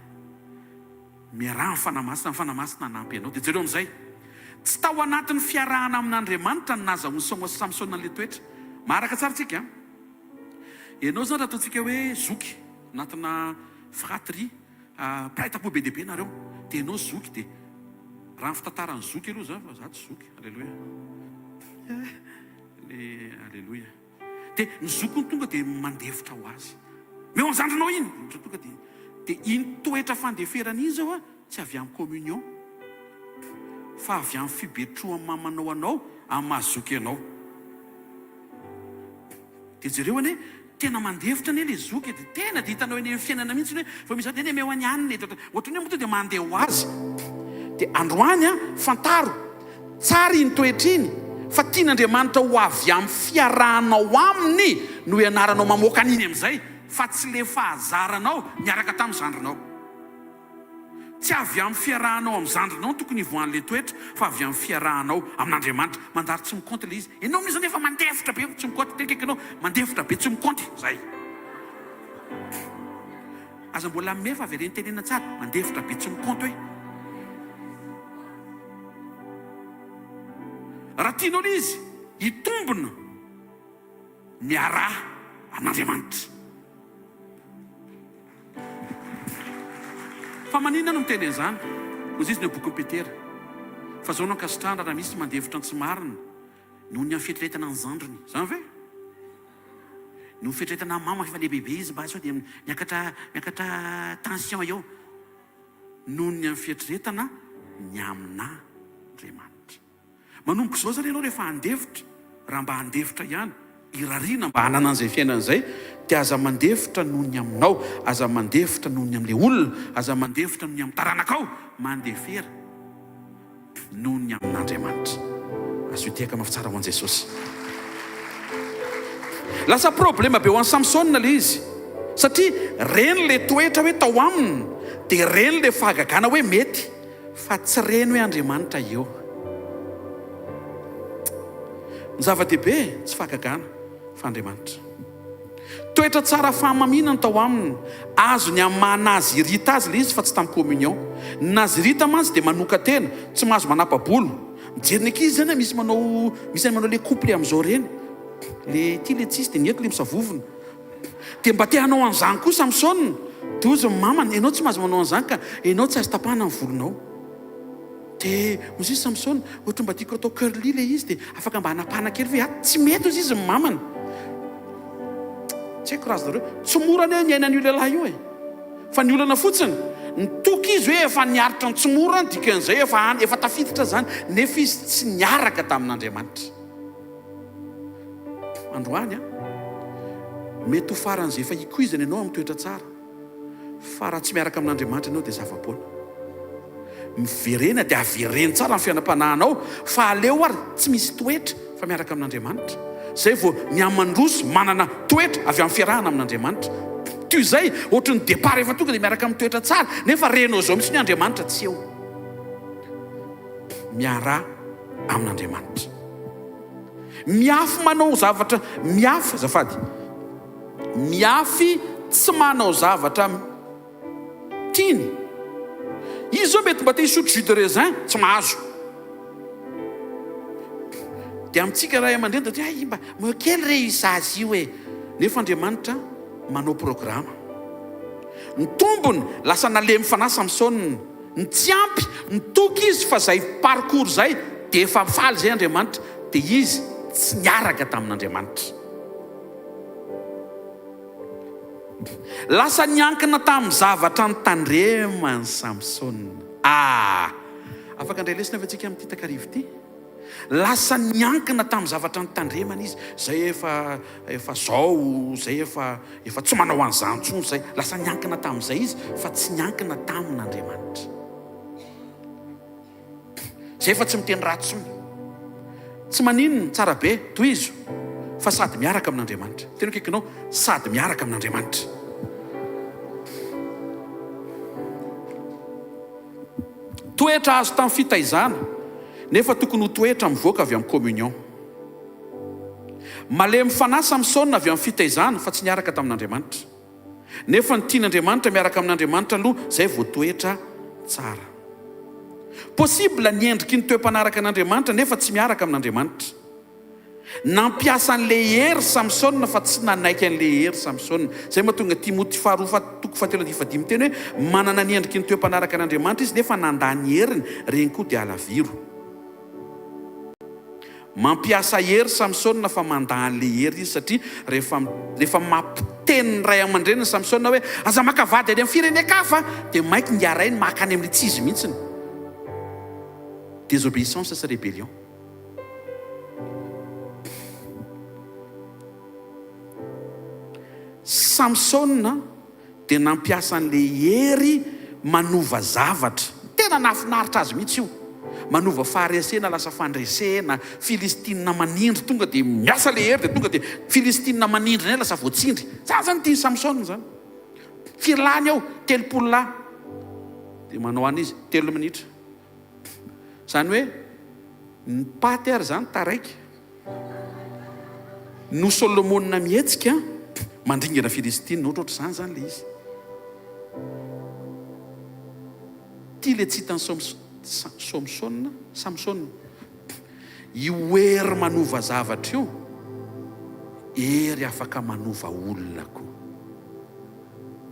Miaraha mifanahy masina hanampy ianao. Dia jereo amin'izay, tsy tao anatin'ny fiarahana amin'Andriamanitra ny nahazahoany Samsona ilay toetra. Maharaka tsara tsika. Ianao zany raha ataontsika hoe zoky anatina fratrie, mpaitapo be dehibe nareo, dia ianao zoky dia raha ny fitantarany zoky aloha zany fa za tsy zoky. Alleloia. Alleloia. Dia ny zoky ny tonga dia mandefitra ho azy. Meo anjandronao iny. Tonga dia iny toetra fandeferana iny zao tsy avy amin'ny communion, fa avy amin'ny fibetroan'ny mamanao anao amin'ny mahazoky anao. Dia jereo ane tena mandefitra ane le zoky, dia tena dia hitanao eny amin'ny fiainana mihitsy hoe fa misy eny meo any aniny, ohatrany hoe moa dia mandeha ho azy. Dia androany fantaro tsara iny toetra iny, fa tian'Andriamanitra ho avy amin'ny fiarahanao aminy no ianaranao mamoaka an'iny amin'izay, fa tsy le fahazaranao miaraka tamin'ny zandrinao. Tsy avy amin'ny fiarahanao amin'ny zandrinao tokony hivoahan'le toetra, fa avy amin'ny fiarahanao amin'Andriamanitra. Mandary tsy mikonty le izy. Ianao misy nefa mandefitra be tsy mikonty, tekaikanao mandefitra be tsy mikonty. Zay. Aza mbola mefa avy ireny tenena tsara, mandefitra be tsy mikonty hoe. Raha tianao le izy hitombona miaraha amin'Andriamanitra. Fa maninona no miteny an'izany? Ozy izy ny boky Petera. Fa zao no ankasitrahana raha misy mandefitra ny tsy marina noho ny fieritreretana ny zandriny. Zany ve? No fieritreretana mama fa lehibe izy mba sao dia miakatra tension eo. Noho ny fieritreretana ny amin'Andriamanitra. Manomboka izao zany ianao rehefa handefitra, raha mba handefitra ihany, irariana mba hanana an'izay fiainana izay, dia aza mandefitra noho ny aminao, aza mandefitra noho ny amin'ilay olona, aza mandefitra noho ny amin'ny taranakao, mandefera noho ny amin'Andriamanitra. Azo hiteka mafitsara ho an'i Jesosy. Lasa problema be ho an'i Samsona le izy, satria reny le toetra hoe tao aminy, dia reny le fahagagana hoe mety, fa tsy reny hoe Andriamanitra eo. Ny zava-dehibe tsy fahagagana fa Andriamanitra. Toetra tsara fahamaminana tao aminy, azo ny amin'ny maha-nazirita azy le izy fa tsy tamin'ny communion. Nazirita mantsy dia manoka tena, tsy mahazo manapa-bolo. Mijery ny ankizy zany misy manao le couple amin'izao reny, le ty le tsisy dia ny eto le misavovona. Dia mba te hanao an'izany koa Samsona, dia ozy ny mamany, ianao tsy mahazo manao an'izany ka ianao tsy azo tapahana ny volonao. Dia ozy izy Samsona, ohatra mba tiako atao curly le izy dia afaka mba hanapahana kely ve? Tsy mety ozy izy ny mamany. Tsy haiko raha zareo, tsy mora ny aina an'io lehilahy io e. Fa ny olana fotsiny, ny toky izy hoe efa niaritra ny tsy mora, dikan'izay efa tafiditra zany, nefa izy tsy niaraka tamin'Andriamanitra. Androany mety ho faran'izay efa hikoizana ianao amin'ny toetra tsara, fa raha tsy miaraka amin'Andriamanitra ianao dia zava-poana. Miverena dia avereny tsara ny fiainam-panahinao, fa aleo ary tsy misy toetra fa miaraka amin'Andriamanitra. Zay vao ny amandroso manana toetra avy amin'ny fiarahana amin'Andriamanitra. Toy izay ohatra ny départ efa tonga dia miaraka amin'ny toetra tsara, nefa renao zao misy ny Andriamanitra tsy eo. Miaraha amin'Andriamanitra. Miafy manao zavatra, miafy azafady. Miafy tsy manao zavatra tiany. Izy zao mety mba te hisotro jus de raisin, tsy mahazo. Dia amintsika raha aman-dreny dia mba meo kely re izazy io e. Nefa Andriamanitra manao programa. Ny tombony lasa nalemy fanahy Samsona, ny tsy ampy, ny toky izy fa zay parcours zay dia efa faly zay Andriamanitra, dia izy tsy niaraka tamin'Andriamanitra. Lasa niankina tamin'ny zavatra ny tandremany Samsona. Afaka indray lesina avy antsika amin'ity takarivo ity. Lasa niankina tamin'ny zavatra ny tandremany izy. Zay efa zao, zay efa tsy manao an'izany intsony zay. Lasa niankina tamin'izay izy, fa tsy niankina tamin'Andriamanitra. Zay efa tsy miteny ratsy intsony. Tsy maninona tsara be toy izy, fa sady miaraka amin'Andriamanitra. Tena kaikinao, sady miaraka amin'Andriamanitra. Toetra azo tamin'ny fitaizana, nefa tokony ho toetra mivoaka avy amin'ny communion. Malemy fanahy Samsona avy amin'ny fitaizana fa tsy niaraka tamin'Andriamanitra. Nefa ny tian'Andriamanitra miaraka amin'Andriamanitra aloha, izay vao toetra tsara. Possible ny endriky ny toe-panaraka an'Andriamanitra nefa tsy miaraka amin'Andriamanitra. Nampiasa an'le hery Samsona fa tsy nanaiky an'le hery Samsona. Zay mahatonga Timoty 2:7-5 teny hoe manana ny endriky ny toe-panaraka an'Andriamanitra izy nefa nandany heriny, reny koa dia alaviro. Mampiasa hery Samsona fa mandany le hery izy satria rehefa mampiteny ray aman-dreniny Samsona hoe aza makavady any amin'ny firenen-kafa, dia maiky ngiarainy makany amin'ny tsy izy mihitsiny. Désobéissance sy rébellion. Samsona dia nampiasa an'le hery manova zavatra. Tena nafinaritra azy mihitsy io. Manova faharesena lasa fandresena, Filistina manindry tonga dia miasa le hery dia tonga dia Filistina manindry nay lasa voatsindry. Zany tia Samsona zany. Firy lany ao, 30 lahy. Dia manao an'izy 3 minitra. Zany hoe ny paty ary zany taraiky. No Solomona mihetsika mandringana Filistina, ohatrohatra zany le izy. Ty le tsy hitan'ny Samsona, io hery manova zavatra io, hery afaka manova olona koa.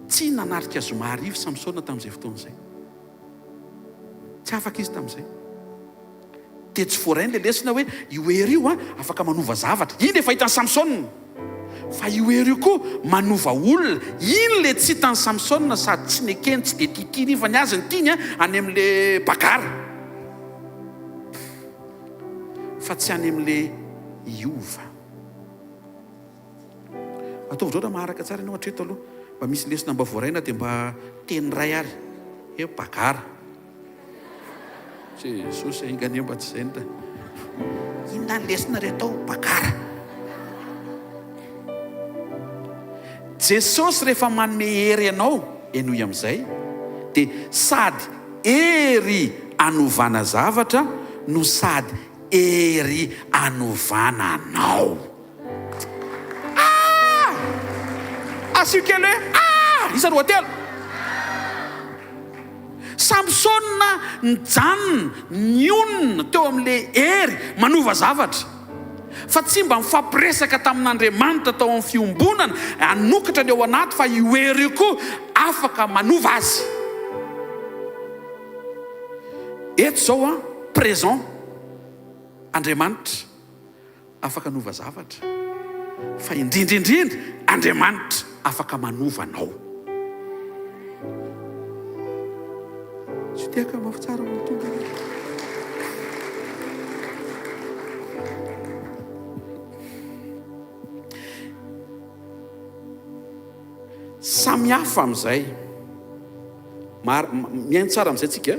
Tsy nanarika zomarivo Samsona tamin'izay fotoana izay. Tsy afaka izy tamin'izay. Tetsy forainy le lesona hoe io hery io afaka manova zavatra. Iny efa hitan'ny Samsona. Fa io hery io koa manova olona. Iny le tsy hitan'ny Samsona, sady tsy nekeny, tsy dia titiny fa ny azy ny tiny any amin'le bagara. Fa tsy any amin'le iova. Ataovy raha maharaka tsara ianao hatreto aloha. Mba misy lesona mba voaraina dia mba teny ray ary. Bagara. Jesus ingany mba tsy izay ta. Inona ny lesona reto bagara. Jesosy rehefa manome hery ianao, enoy amin'izay, dia sady hery anovana zavatra no sady hery anovana anao. Asio kely hoe isa roa telo. Samsona nijanona, nionona teo amin'le hery manova zavatra. Fa tsy mba mifampiresaka tamin'Andriamanitra tao amin'ny fiombonana, anokatra ny ao anaty fa io hery io koa afaka manova azy. Eto zao présent, Andriamanitra afaka manova zavatra. Fa indrindrindrindra Andriamanitra afaka manova anao. Tsy tiaka mafy tsara ny tonga. Samy hafa amin'izay. Miaino tsara amin'izay tsika.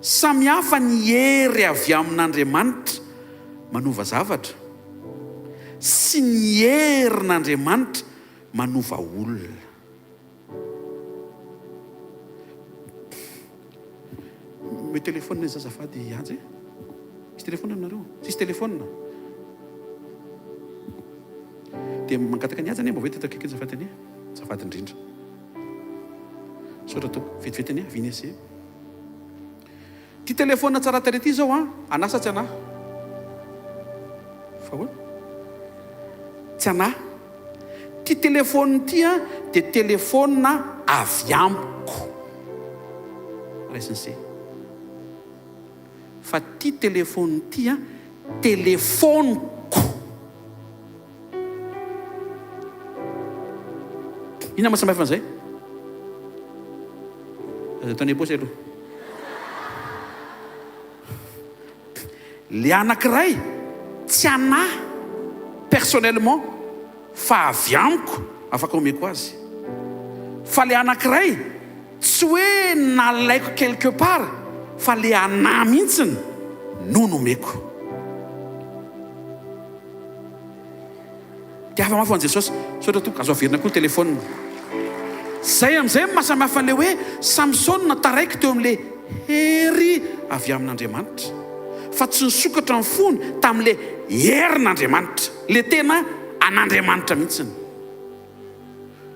Samy hafa ny hery avy amin'Andriamanitra manova zavatra sy ny herin'Andriamanitra manova olona. Me telefona ny zazafady azy. Misy telefona aminareo? Sisy telefona. Dia mangataka ny azy anie mba hoe tetaka kely zafady anie. Zafady indrindra. Saotra tao vetivety anie avy ese. Ty telefona tsara tare ty zao anasa tsy anahy. Fa hoana? Tsy anahy. Ty telefona ty dia telefona avy amiko. Raisin'se. Fa ty telefona ty telefoniko. Ina mahasamihafa an'izay? Ataony aposy aloha. Le anankiray tsy anahy personnellement fa avy amiko afaka omeko azy. Fa le anankiray tsy hoe nalaiko quelque part fa le anahy mihitsiny no nomeko. Dia hafa mafy an' Jesosy. Saotra to azo averina koa ny telefona. Zay amin'izay mahasamihafa an'le hoe Samsona taraiky teo amin'le hery avy amin'Andriamanitra. fa tsy nisokatra ny fony tamin'le herin'Andriamanitra, le tena an'Andriamanitra mihitsiny.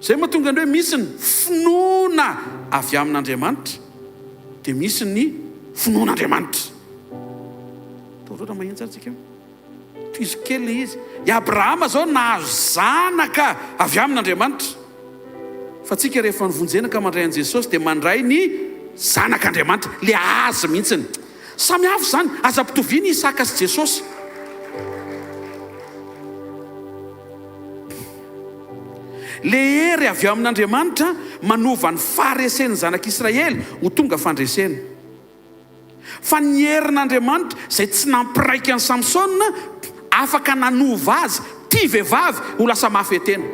Zay mahatonga ny hoe misy ny finoana avy amin'Andriamanitra dia misy ny finoan'Andriamanitra. Taorora mahitsy tsika toizy kely le izy. I Abrahama zao nahazo zanaka avy amin'Andriamanitra, fa tsika rehefa nivonjena ka mandray an' Jesosy dia mandray ny zanak'Andriamanitra, le azy mihitsiny. Samy hafa zany, aza mpitoviana Isaka sy Jesosy. Le hery avy amin'Andriamanitra manova ny faharesen'ny zanak'Israely ho tonga fandreseny. Fa ny herin'Andriamanitra zay tsy nampiraika ny Samsona afaka nanova azy tia vehivavy ho lasa mafy tena.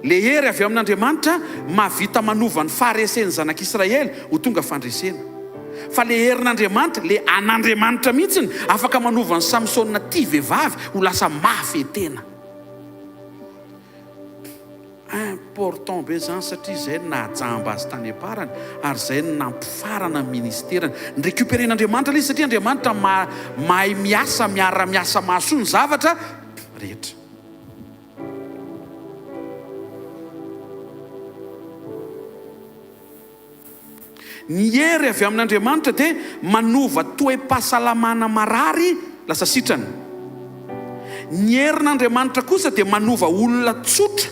Le hery avy amin'Andriamanitra mahavita manova ny faharesen'ny zanak'Israely ho tonga fandresena. Fa le herin'Andriamanitra, le an'Andriamanitra mihitsiny afaka manova ny Samsona tia vehivavy ho lasa mafy tena. Important be zany satria zay najamba azy tany aparany ary zay nampifarana ny ministerany. Ny récupéren'Andriamanitra ilay izy satria Andriamanitra mahay miasa, miara-miasa mahasoa ny zavatra rehetra. Ny hery avy amin'Andriamanitra dia manova toe-pahasalamana marary lasa sitrany. Ny herin'Andriamanitra kosa dia manova olona tsotra,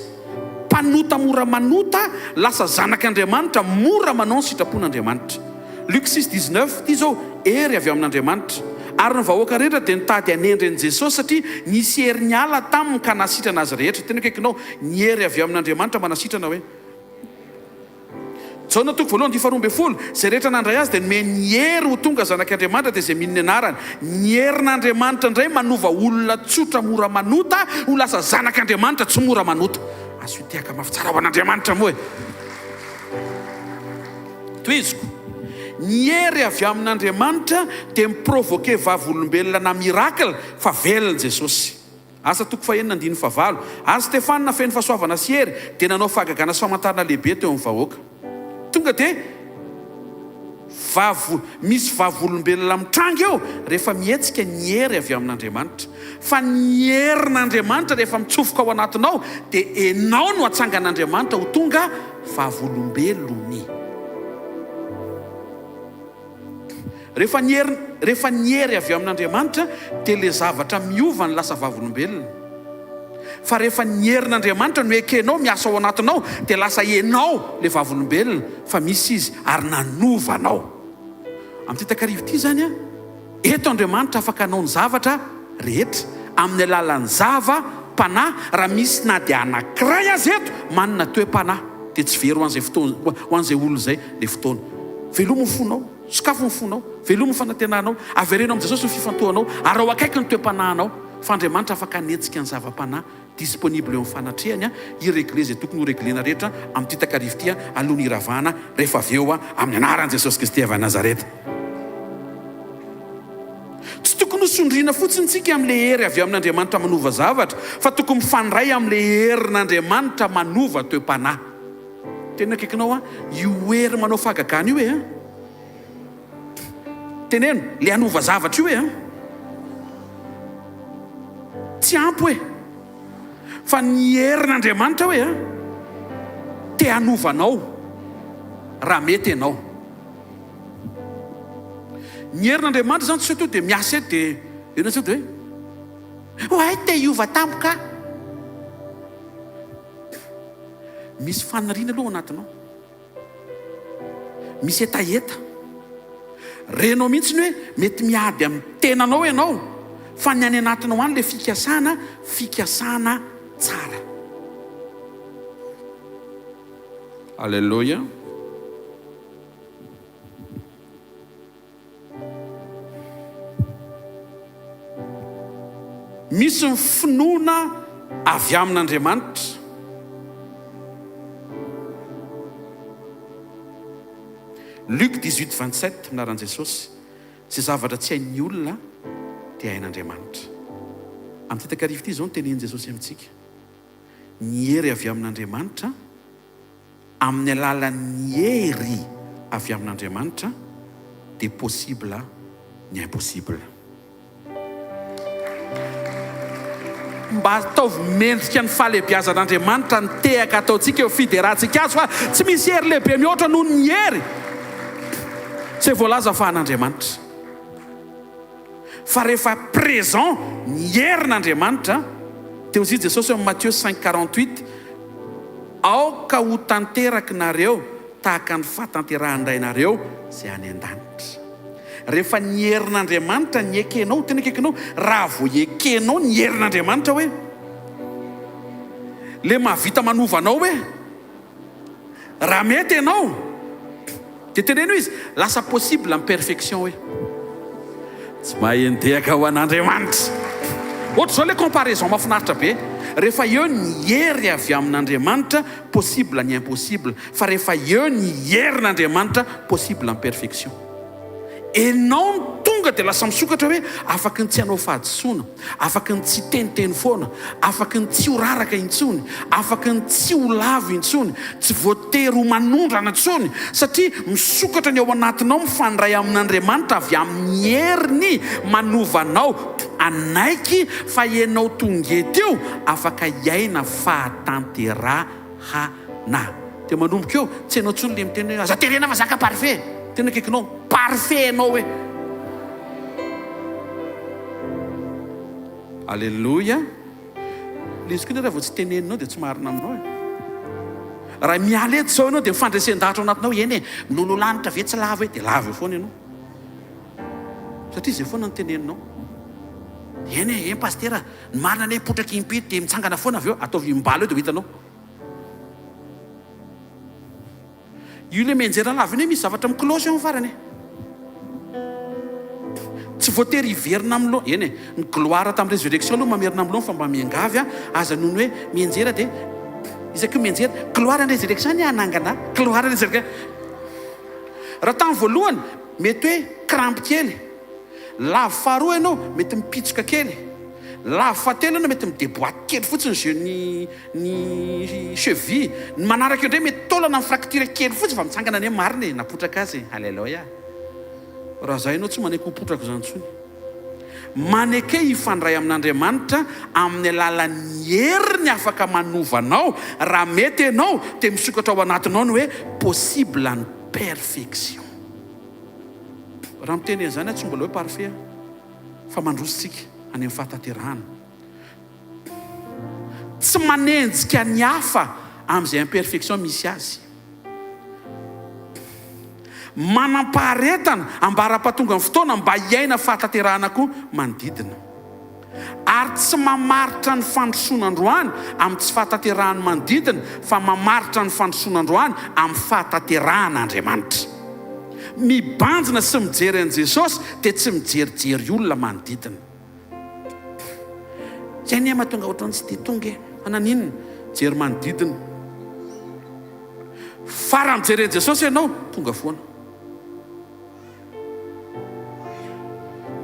mpanota mora manota, lasa zanak'Andriamanitra mora manao ny sitrapon'Andriamanitra. Luc 6:19 ity zao hery avy amin'Andriamanitra. Ary ny vahoaka rehetra dia nitady hanendren'i Jesosy satria nisy hery niala taminy ka nasitrana azy rehetra. Tena kaikinao ny hery avy amin'Andriamanitra manasitrana hoe Jaona 1:12 zay rehetra nandray azy dia nome ny hery ho tonga zanak'Andriamanitra dia zay mininy anarany. Ny herin'Andriamanitra indray manova olona tsotra mora manota ho lasa zanak'Andriamanitra tsy mora manota. Azo tiaka mafy tsara ho an'Andriamanitra moa e. Toiziko, ny hery avy amin'Andriamanitra dia miprovoke vavolombelona na miracle fa velona Jesosy. Asa toko fahenina andiny favalo. Ary Stefana feno fahasoavana sy hery dia nanao fahagagana sy famantarana lehibe teo amin'ny vahoaka. Tonga dia misy vavolombelona mitrangy eo rehefa mihetsika ny hery avy amin'Andriamanitra. Fa ny herin'Andriamanitra rehefa mitsofoka ao anatinao dia enao no atsangan'Andriamanitra ho tonga vavolombelony. Rehefa ny hery avy amin'Andriamanitra dia le zavatra miova ny lasa vavolombelona. Fa rehefa ny herin'Andriamanitra no ekenao miasa ao anatinao dia lasa enao le vavolombelona, fa misy izy ary nanovanao. Amin'ity takarivo ity zany eto Andriamanitra afaka hanao ny zavatra rehetra amin'ny alalan'ny zava-panahy. Raha misy na dia anankiray azy eto manana toe-panahy dia tsy very ho an'izay fotoana, ho an'izay olona izay le fotoana. Velomo ny fonao, sakafo ny fonao, velomo ny fanantenanao, averenao amin'i Jesosy ny fifantohanao, ary ao akaiky ny toe-panahinao. Fa Andriamanitra afaka hanetsika ny zava-panahy disponible eo amin'ny fanatrehany iregle zay tokony ho reglena rehetra amin'ity takarivo ity alohan'ny iravana rehefa avy eo amin'ny anaran'i Jesosy Kristy avy Nazareta. Tsy tokony ho sondriana fotsiny tsika amin'le hery avy amin'Andriamanitra manova zavatra, fa tokony mifandray amin'le herin'Andriamanitra manova toe-panahy. Tena kaikinao io hery manao fahagagana io e teneno le hanova zavatra io e tsy ampy hoe, fa ny herin'Andriamanitra hoe te hanovanao raha mety ianao. Ny herin'Andriamanitra zany tsy to dia miasa eto dia ena tsy dia hoe te hiova tampoka. Misy fanariana aloha anatinao, misy etaeta renao mihitsy hoe mety miady amin'ny tenanao ianao, fa ny any anatinao any le fikasana tsara. Alleluia. Misy ny finoana avy amin'Andriamanitra. Luc 18:27 minaran'i Jesosy, zay zavatra tsy hain'ny olona dia hain'Andriamanitra. Amin'ity takarivo ity zao notenenin Jesosy amintsika. Ny hery avy amin'Andriamanitra amin'ny alalan'ny hery avy amin'Andriamanitra dia possible ny impossible. Mba ataovy mendrika ny fahalehibiazan'Andriamanitra ny tehaka ataontsika eo fiderahantsika azy fa tsy misy hery lehibe mihoatra noho ny hery tsy voalaza fa an'Andriamanitra. Fa rehefa présent ny herin'Andriamanitra dia hozy Jesosy amin'ny Matthieu 5:48 aoka ho tanterakinareo tahaka ny fahatanterahan-drainareo izay any an-danitra. Rehefa ny herin'Andriamanitra ny ekenao, tena ekenao, raha vo ekenao ny herin'Andriamanitra hoe le mahavita manovanao hoe raha mety ianao dia teneno izy lasa possible amin'ny perfection hoe tsy mahendehaka ho an'Andriamanitra. Ohatra zao le comparaison mahafinaritra be. Rehefa eo ny hery avy amin'Andriamanitra possible ny impossible, fa rehefa eo ny herin'Andriamanitra possible amin'ny perfection. Enao ny tonga dia lasa misokatra hoe afaka ny tsy hanao fahadisoana, afaka ny tsy teniteny foana, afaka ny tsy ho raraka intsony, afaka ny tsy ho lavo intsony, tsy voatery ho manondrana intsony, satria misokatra ny ao anatinao mifandray amin'Andriamanitra avy amin'ny heriny manovanao anaiky fa ianao tonga teo afaka iaina fahatanterahana. Dia manomboka eo tsy hainao intsony le miteny hoe aza terena fa zaka parfait. Tena kaikinao parfait ianao hoe alleluia. Le izy koa raha vao tsy teneninao dia tsy marina aminao e. Raha miala eto zao ianao dia mifandresen-dahatra ao anatinao eny e milolo lanitra ve tsy lava e dia lava eo foana ianao satria izay foana ny teneninao. Eny e eny pastera ny marina ne potraka impity dia mitsangana foana avy eo ataovy mimbala eo dia ho hitanao. Io le menjera lava iny misy zavatra miklosy eo farany. Tsy voatery hiverina amin'ny loha. Eny e ny gloire tamin'ny résurrection aloha mamerina amin'ny loha fa mba miangavy aza noho ny hoe menjera dia isaky menjera gloire ny résurrection ny anangana gloire ny résurrection. Raha tamin'ny voalohany mety hoe crampe kely, lava faharoa ianao mety mipitsoka kely, lava fahatelo ianao mety mideboaty kely fotsiny zay ny cheville, ny manaraka eo indray mety taolana amin'ny fracture kely fotsiny fa mitsangana any marina e napotraka azy. Alleluia. Raha zay ianao tsy maneky ho potraka izany intsony. Maneke hifandray amin'Andriamanitra amin'ny alalan'ny heriny afaka manovanao raha mety ianao dia misokatra ao anatinao ny hoe possible ny perfection. Raha miteny izany tsy mbola hoe parfait fa mandrositsika any amin'ny fahatanterahana. Tsy manenjika ny hafa amin'izay imperfection misy azy. Manampaharetana ambara-pahatonga ny fotoana mba hiaina fahatanterahana koa manodidina. Ary tsy mamaritra ny fandrosoana androany amin'ny tsy fahatanterahana manodidina fa mamaritra ny fandrosoana androany amin'ny fahatanteраhan'Andriamanitra. Mibanjina sy mijery an'i Jesosy dia tsy mijerijery olona manodidina. Zay ny mahatonga ohatrany tsy dia tonga e. Ananinona? Jery manodidina. Fa raha mijery an'i Jesosy ianao tonga foana.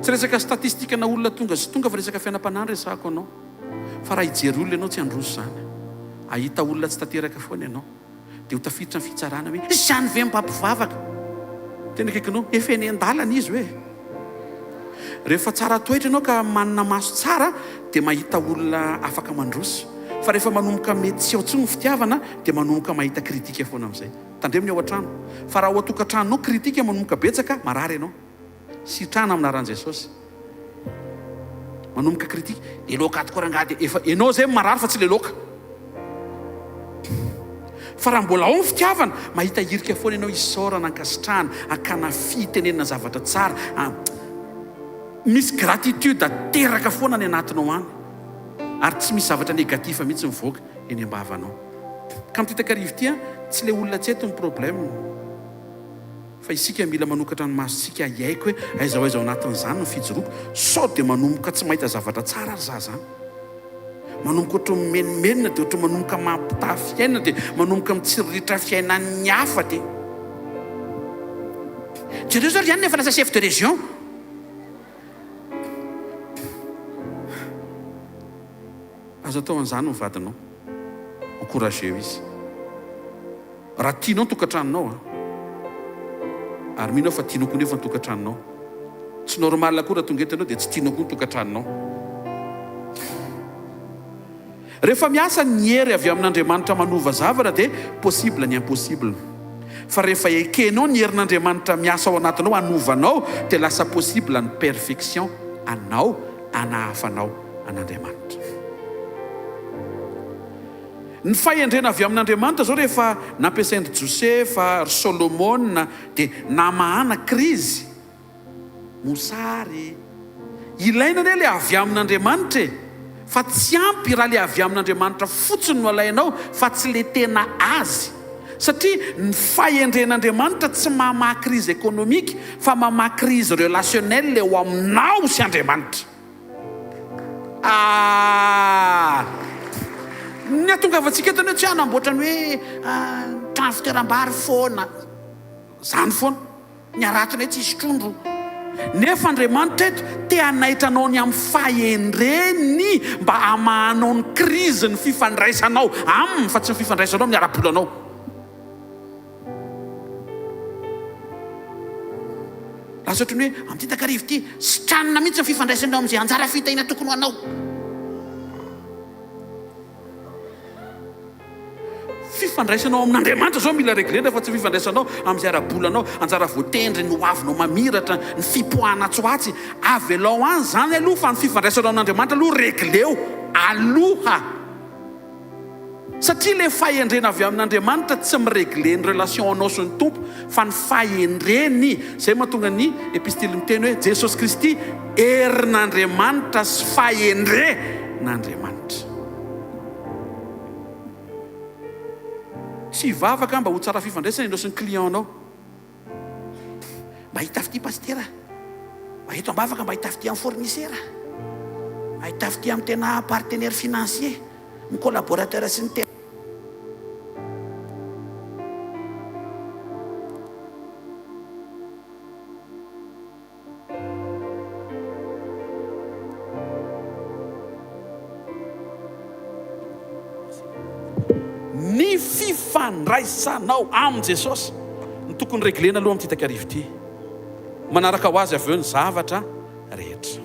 Tsy resaka statistika na olona tonga sy tonga fa resaka fiainam-panahy resako anao. Fa raha hijery olona ianao tsy handroso zany. Ahita olona tsy tanteraka foana ianao dia ho tafiditra ny fitsarana hoe izany ve mipampivavaka. Tena kaikinao efa eny an-dalana izy hoe. Rehefa tsara toetra ianao ka manana maso tsara dia mahita olona afaka mandroso. Fa rehefa manomboka mety tsy ao intsony ny fitiavana dia manomboka mahita kritika foana amin'izay. Tandreminy ao an-trano. Fa raha ao an-tokantranonao kritika manomboka betsaka marary ianao. Sitrana amin'ny anaran'i Jesosy. Manomboka kritika le loka ato korangady efa ianao zay marary fa tsy le loka. Fa raha mbola ao ny fitiavana mahita hirika foana ianao isaorana ankasitrahana akana fitenenina zavatra tsara. Misy gratitude ateraka foana ny anatinao any ary tsy misy zavatra negativa mihitsy mivoaka eny am-bavanao. Ka amin'ny takarivo ity tsy le olona tsy eto ny problème fa isika mila manokatra ny masontsika hiaiko hoe aiza anatin'izany ny fijoroako sao dia manomboka tsy mahita zavatra tsara ary zany. Manomboka ohatry menimenina dia ohatry manomboka mampita fiainana dia manomboka mitsiriritra fiainan'ny hafa dia jereo zao ihany nefa lasa chef de région. Azo atao an'izany ny vadinao, encourageo izy. Raha tianao ny tokantranonao ary mino fa tianao koa nefa ny tokantranonao. Tsy normal akory tonga eto anao dia tsy tianao koa ny tokantranonao. Rehefa miasa ny hery avy amin'Andriamanitra manova zavatra dia possible ny impossible. Fa rehefa ekenao ny herin'Andriamanitra miasa ao anatinao hanovanao dia lasa possible ny perfection anao anahafanao an'Andriamanitra. Ny fahendrena avy amin'Andriamanitra zao rehefa nampiasain'i Josefa, Solomona dia namahana krizy mosary ilaina le avy amin'Andriamanitra fa tsy ampy raha le avy amin'Andriamanitra fotsiny no alainao fa tsy le tena azy. Satria ny fahendren'Andriamanitra tsy mamaha krizy économique fa mamaha krizy relationnel le ho aminao sy Andriamanitra. Ny atongavantsika eto ny tsy hanamboatra ny hoe trano fitoeram-bary foana zany foana ny aratiny hoe tsisy trondro. Nefa Andriamanitra eto te hanaitranao ny amin'ny fahendreny mba hamahanao ny krizy ny fifandraisanao aminy fa tsy ny fifandraisanao amin'ny ara-bolanao. Lasa ohatry ny hoe amin'ity takarivo ity sitranina mihitsy ny fifandraisanao amin'izay anjara fitahiana tokony ho anao. Fifandraisanao amin'Andriamanitra zao mila reglena fa tsy fifandraisanao amin'izay ara-bolanao, anjara voatendry, ny hoavinao mamiratra, ny fipoahana tsoatsy. Avelao any zany aloha fa ny fifandraisanao amin'Andriamanitra aloha regleo aloha. Satria le fahendrena avy amin'Andriamanitra tsy miregle ny relation anao sy ny tompo fa ny fahendreny. Zay mahatonga ny epistily miteny hoe Jesosy Kristy herin'Andriamanitra sy fahendren'Andriamanitra. Sy vavaka mba ho tsara fifandraisana ianao sy ny clientanao. Mba hitafity pastera, mba hito ambavaka, mba hitafity amin'ny fournisseur, mba hitafity amin'ny tena partenaire financier, ny collaborateur sy ny tena. Ny fifandraisanao amin' Jesosy ny tokony reglena aloha amin'ity takarivo ity. Manaraka ho azy avy eo ny zavatra rehetra.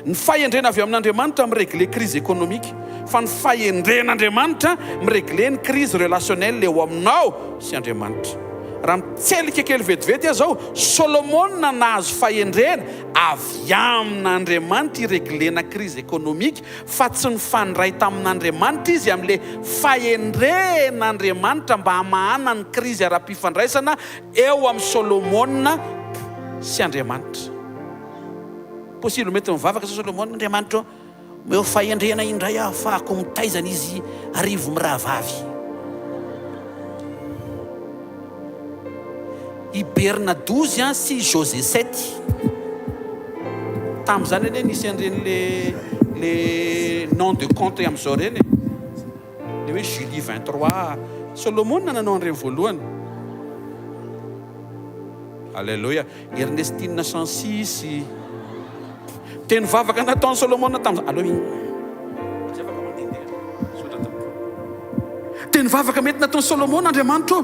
Ny fahendrena avy amin'Andriamanitra miregle krizy économique, fa ny fahendren'Andriamanitra miregle ny krizy relationnel le ho aminao sy Andriamanitra. Raha mitselika kely vetivety zao, Solomona nahazo fahendrena avy amin'Andriamanitra ireglena krizy économique, fa tsy nifandray tamin'Andriamanitra izy amin'le fahendren'Andriamanitra mba hamahana ny krizy ara-pifandraisana eo amin'ny Solomona sy Andriamanitra. Possible mety mivavaka sa Solomona, Andriamanitra meo fahendrena indray ahafahako mitaizana izy arivo mirahavavy. I Berna 12 sy José 7 tamin'izany eny nisy an'ireny le nom de compte amin'izao reny, le hoe Julie 23. Solomona nanao an'ireny voalohany. Alléluia. Ernestine 106 teny vavaka nataon'ny Solomona tamin'izany. Aloha teny vavaka mety nataon'ny Solomona Andriamanitra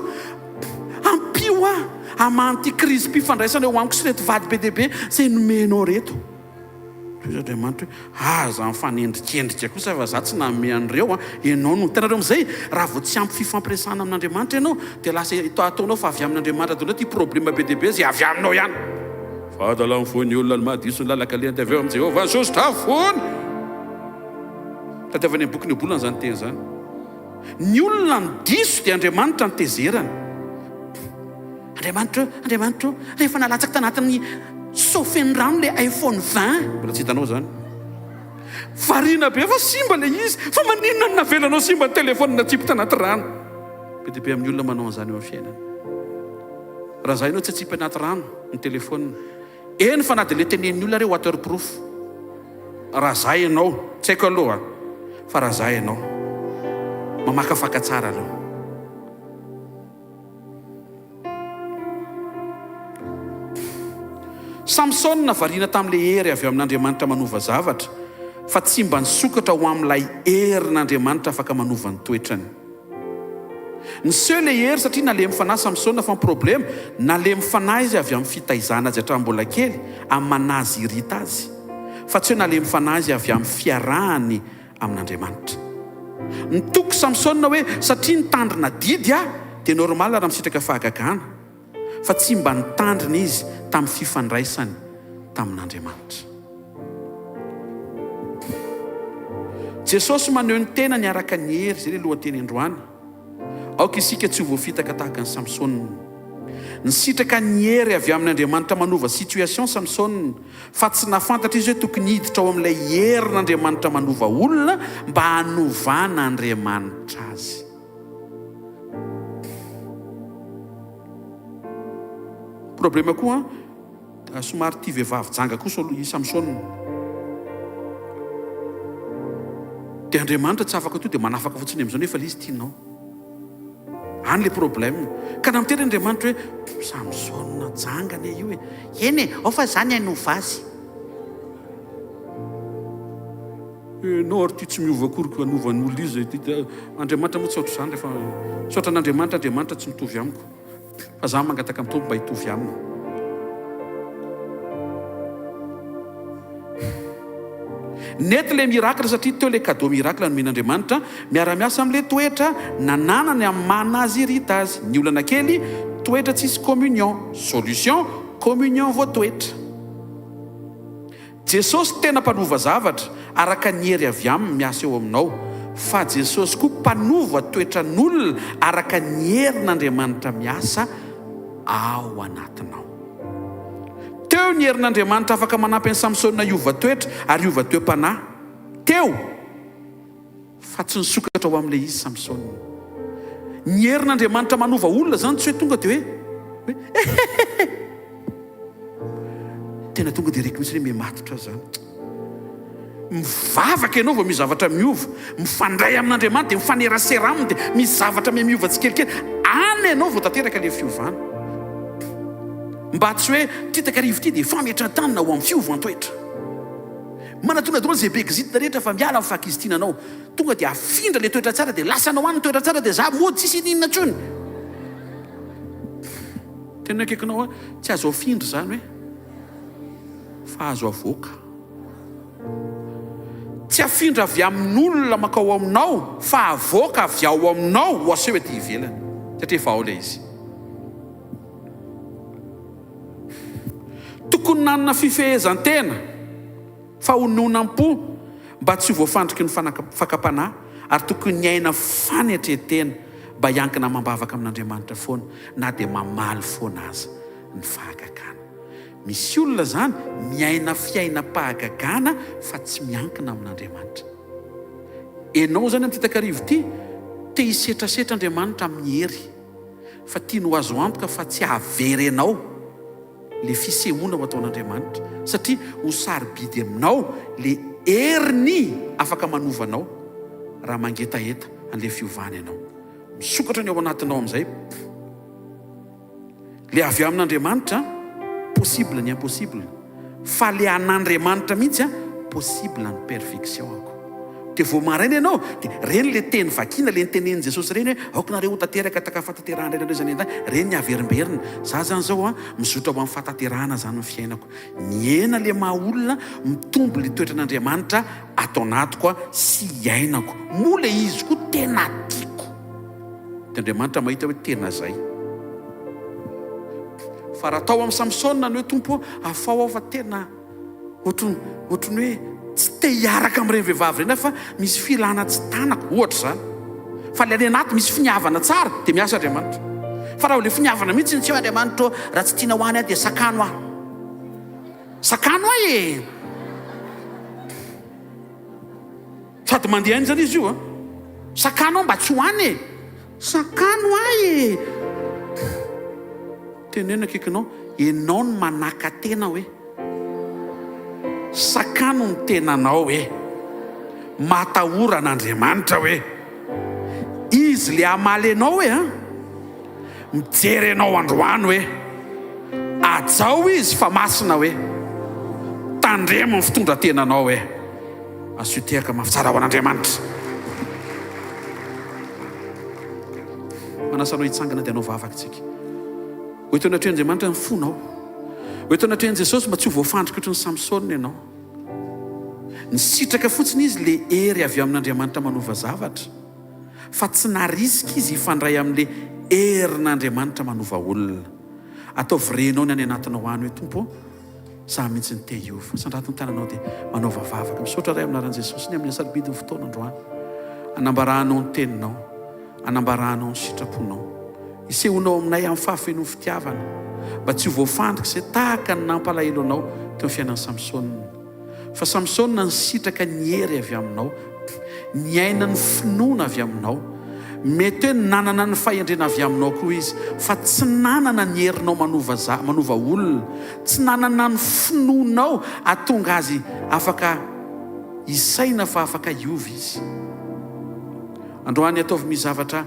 ampio amanty krizy mpifandraisana eo amiko sy reto vady be dehibe zay nomenao reto. Andriamanitra hoe aza mifanendrikendrika kosa fa za tsy nanome an'ireo ianao no tenareo amin'izay raha vao tsy ampy fifampiresana amin'Andriamanitra ianao dia lasa ataonao fa avy amin'Andriamanitra daholo ty problème be dehibe zay avy aminao ihany. Fadala amin'ny foany olona ny mahadiso ny lalaka lehany avy eo amin'i Jehovah Jesosy tafony. Tadiavany amin'ny boky ny bolana zany teny zany. Ny olona ny diso dia Andriamanitra ny tezerany. Andriamanitra, rehefa nalatsaky tanatin'ny sofeny rano le iPhone 20. Mbola tsy hitanao zany. Variana be fa simba le izy, fa maninona ny navelanao simba ny telefôny natsipy tanaty rano. Be dia be amin'ny olona manao an'izany eo amin'ny fiainana. Raha zay ianao tsy atsipy anaty rano ny telefôny. Eny fa na dia le tenen'ny olona reo waterproof. Raha zay ianao, tsy haiko aloha, fa raha zay ianao mamakafaka tsara aloha. Samsona variana tamin'le hery avy amin'Andriamanitra manova zavatra, fa tsy mba nisokatra ho amin'ilay herin'Andriamanitra afaka manova ny toetrany. Ny seho le hery satria nale mifanahy Samsona fa ny problème nale mifanahy izy avy amin'ny fitaizana azy hatrambola kely amin'ny manazy irita azy fa tsy hoe nale mifanahy izy avy amin'ny fiarahany amin'Andriamanitra. Nitoko Samsona hoe satria nitandrina didy dia normal raha misitraka fahagagana fa tsy mba nitandrina izy tamin'ny fifandraisany tamin'Andriamanitra. Jesosy maneho ny tena ny araka ny hery zay le lohateny androany. Aoka isika tsy ho voafitaka tahaka ny Samsona. Nisitraka ny hery avy amin'Andriamanitra manova situation Samsona fa tsy nafantatra izy hoe tokony hiditra ao amin'ilay herin'Andriamanitra manova olona mba hanovana Andriamanitra azy. Problema koa somary tia vehivavy janga kosa i Samsona. Dia Andriamanitra tsy afaka to dia manafaka fotsiny amin'izany efa ilay izy tianao. Any le problème. Ka namiteny Andriamanitra hoe Samsona jangana io e. Eny ao fa zany hanova azy. Enao ary ty tsy miova akory ka hanova ny olona izy. Andriamanitra moa tsy ohatr' izany rehefa saotra n'Andriamanitra, Andriamanitra tsy mitovy amiko. Fa za mangataka amin'ny tompo mba hitovy aminy. Nety le miracle satria teo le cadeau miracle nomen'Andriamanitra miara-miasa amin'le toetra nananany amin'ny manazy irita azy. Ny olana kely toetra tsisy communion, solution communion vo toetra. Jesosy tena mpanova zavatra araka ny hery avy aminy miasa eo aminao, fa Jesosy koa mpanova toetra n'olona araka ny herin'Andriamanitra miasa ao anatinao. Teo ny herin'Andriamanitra afaka manampy ny Samsona hiova toetra ary hiova toe-panahy. Teo fa tsy nisokatra ao amin'ilay izy Samsona. Ny herin'Andriamanitra manova olona zany tsy hoe tonga dia hoe tena tonga dia reky mihitsy hoe mematotra zany. Mivavaka ianao vao misy zavatra miova, mifandray amin'Andriamanitra dia mifanerasera aminy dia misy zavatra miova tsikelikely. Any ianao vao tanteraka ilay fiovana. Mba tsy hoe ty takarivo ty dia efa miatran-tanina ho amin'ny fiovantoetra. Manatonga zay bekizitina rehetra fa miala amin'ny fakizitiananao. Tonga dia afindra ilay toetra tsara dia lasanao any toetra tsara dia za mody tsisy ininona intsony. Tena akaikinao tsy azo afindra zany hoe fa azo avoaka. Tsy afindra avy amin'olona makao aminao fa avoaka avy ao aminao ho aseho ety ivelany satria efa ao ilay izy. Tokony nanana fifehezan-tena fa hononam-po mba tsy voafandriky ny fakapanahy ary tokony ny aina fanetretena mba hiankina mambavaka amin'Andriamanitra foana na dia mamaly foana aza ny fahagagana. Misy olona zany miaina fiainam-pahagagana fa tsy miankina amin'Andriamanitra. Enao zany amin'ny takarivo ty te hisetrasetra Andriamanitra amin'ny hery fa tiany ho azo antoka fa tsy averenao le fisehoana ho ataon'Andriamanitra satria ho sarobidy aminao le heriny afaka manovanao raha mangetaheta an'le fiovana ianao. Misokatra ny ao anatinao amin'izay le avy amin'Andriamanitra possible ny impossible, fa le an'Andriamanitra mihitsy possible ny perfection ako. Dia vao maraina ianao dia reny le teny vakina le nitenen'i Jesosy reny hoe aokanareo ho tanteraka taka-fataterahana reny zany endany reny ny averimberina. Za zany zao mizotra ho amin'ny fataterahana zany ny fiainako. Miaina le maha olona mitombo le toetra n'Andriamanitra atao anatiko sy iainako. Moa le izy koa tena tiako. Dia Andriamanitra mahita hoe tena zay. Fa raha tao amin'ny Samsona ny hoe tompo afao fa tena ohatrany hoe tsy te hiaraka amin'ireny vehivavy ireny fa misy filana tsy tanako ohatra zany. Fa le any anaty misy finiavana tsara dia miasa Andriamanitra. Fa raha le finiavana mihitsy tsy ho Andriamanitra raha tsy tiana hoany dia sakano aho. Sakano aho e. Sady mandeha any zany izy io sakano aho mba tsy hoany e. Sakano aho e. Tenena akaikinao enao no manaka tena hoe sakano ny tenanao hoe matahora an'Andriamanitra hoe izy le amaly anao hoe mijery anao androany hoe ajao izy fa masina hoe tandremo ny fitondran-tenanao hoe asio tehaka mafitsara ho an'Andriamanitra. manasanao hitsangana dia anao vavaka tsika ho eto anatrehan Andriamanitra ny fonao ho eto anatrehan Jesosy mba tsy ho voafandrika ohatry ny Samsona ianao ny sitraka fotsiny izy le hery avy amin'Andriamanitra manova zavatra fa tsy narisika izy hifandray amin'le herin'Andriamanitra manova olona ataovy renao ny any anatinao any hoe tompo za mihitsy ny te hiova sandrato ny tananao dia manaova vavaka misaotra ray aminaran'i Jesosy ny amin'ny asarbidiny fotoana androany anambarahanao ny teninao anambarahanao ny sitraponao isehonao aminay amin'ny fahafenon'ny fitiavana mba tsy ho voafandrika izay tahaka ny nampalahelo anao teo amin'ny fiainan'ny Samsona fa Samsona ny sitraka ny hery avy aminao ny aina ny finoana avy aminao mety hoe nanana ny fahendrena avy aminao koa izy fa tsy nanana ny herinao manova olona tsy nanana ny finoanao atonga azy afaka isaina fa afaka hiova izy androany ataovy mizavatra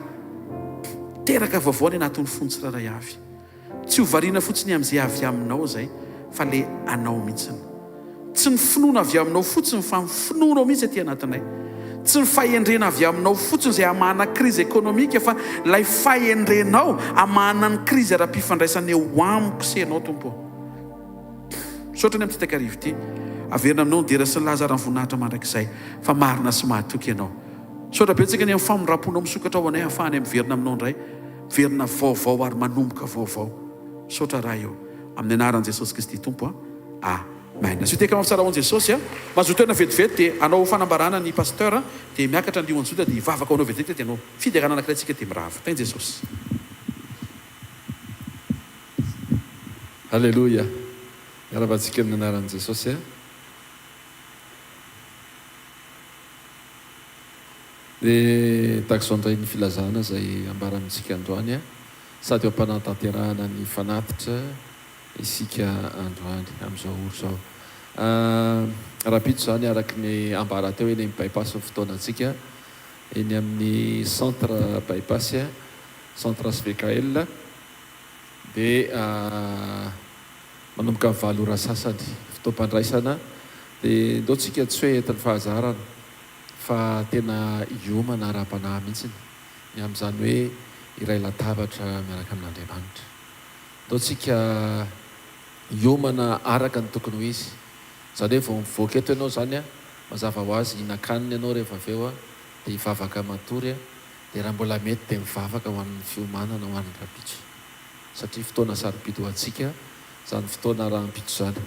teraka vaovao ny anatin'ny fony tsirairay avy tsy ho variana fotsiny amin'izay avy aminao zay fa le anao mihitsiny tsy ny finoana avy aminao fotsiny fa ny finoanao mihitsy aty anatinay tsy ny fahendrena avy aminao fotsiny izay hamahana krizy ekonomika fa lay fahendrenao hamahana ny krizy ara-pifandraisana eo amiko senao tompo sotra ny amin'ny titakarivo ity averina aminao ny dera sy ny lazara ny voninahitra mandrakizay fa marina sy mahatoky ianao sotra betsaka ny amin'ny famondraponao misokatra ao anay ahafahany miverina aminao indray verina vaovao ary manomboka vaovao sotra raha eo amin'ny anaran'i Jesosy Kristy tompo maina sy teka mamitsara hoan'i Jesosy mazotoerana vetivety dia anao fanambarana ny pasteur dia miakatra ny lioan'ny Jota dia hivavaka anao vetivety dia anao fidiarana anankiray antsika dia mirava tany Jesosy. Alléluia. Miaravantsika amin'ny anaran'i Jesosy. Dia tahak'izao indray ny filazana izay ambarantsika androany sady ampanantanterahana ny fanatitra isika androany amin'izao oro zao. Rapito zany araky ny ambara teo eny amin'ny bypass ny fotoanantsika eny amin'ny centre bypass centre SVKL dia manomboka amin'ny 7 ora sasany fotoam-pandraisana dia ndaotsika tsy hoe entin'ny fahazarana fa tena hiomana ara-panahy mihitsy ny amin'izany hoe iray latabatra miaraka amin'Andriamanitra ndaotsika hiomana araka ny tokony ho izy zany hoe vao mivoaka eto ianao zany mazava ho azy hinan-kaniny ianao rehefa avy eo dia hivavaka matory dia raha mbola mety dia mivavaka ho an'ny fiomanana ho an'ny rapitso satria fotoana sarobidy ho antsika zany fotoana raha ampitso zany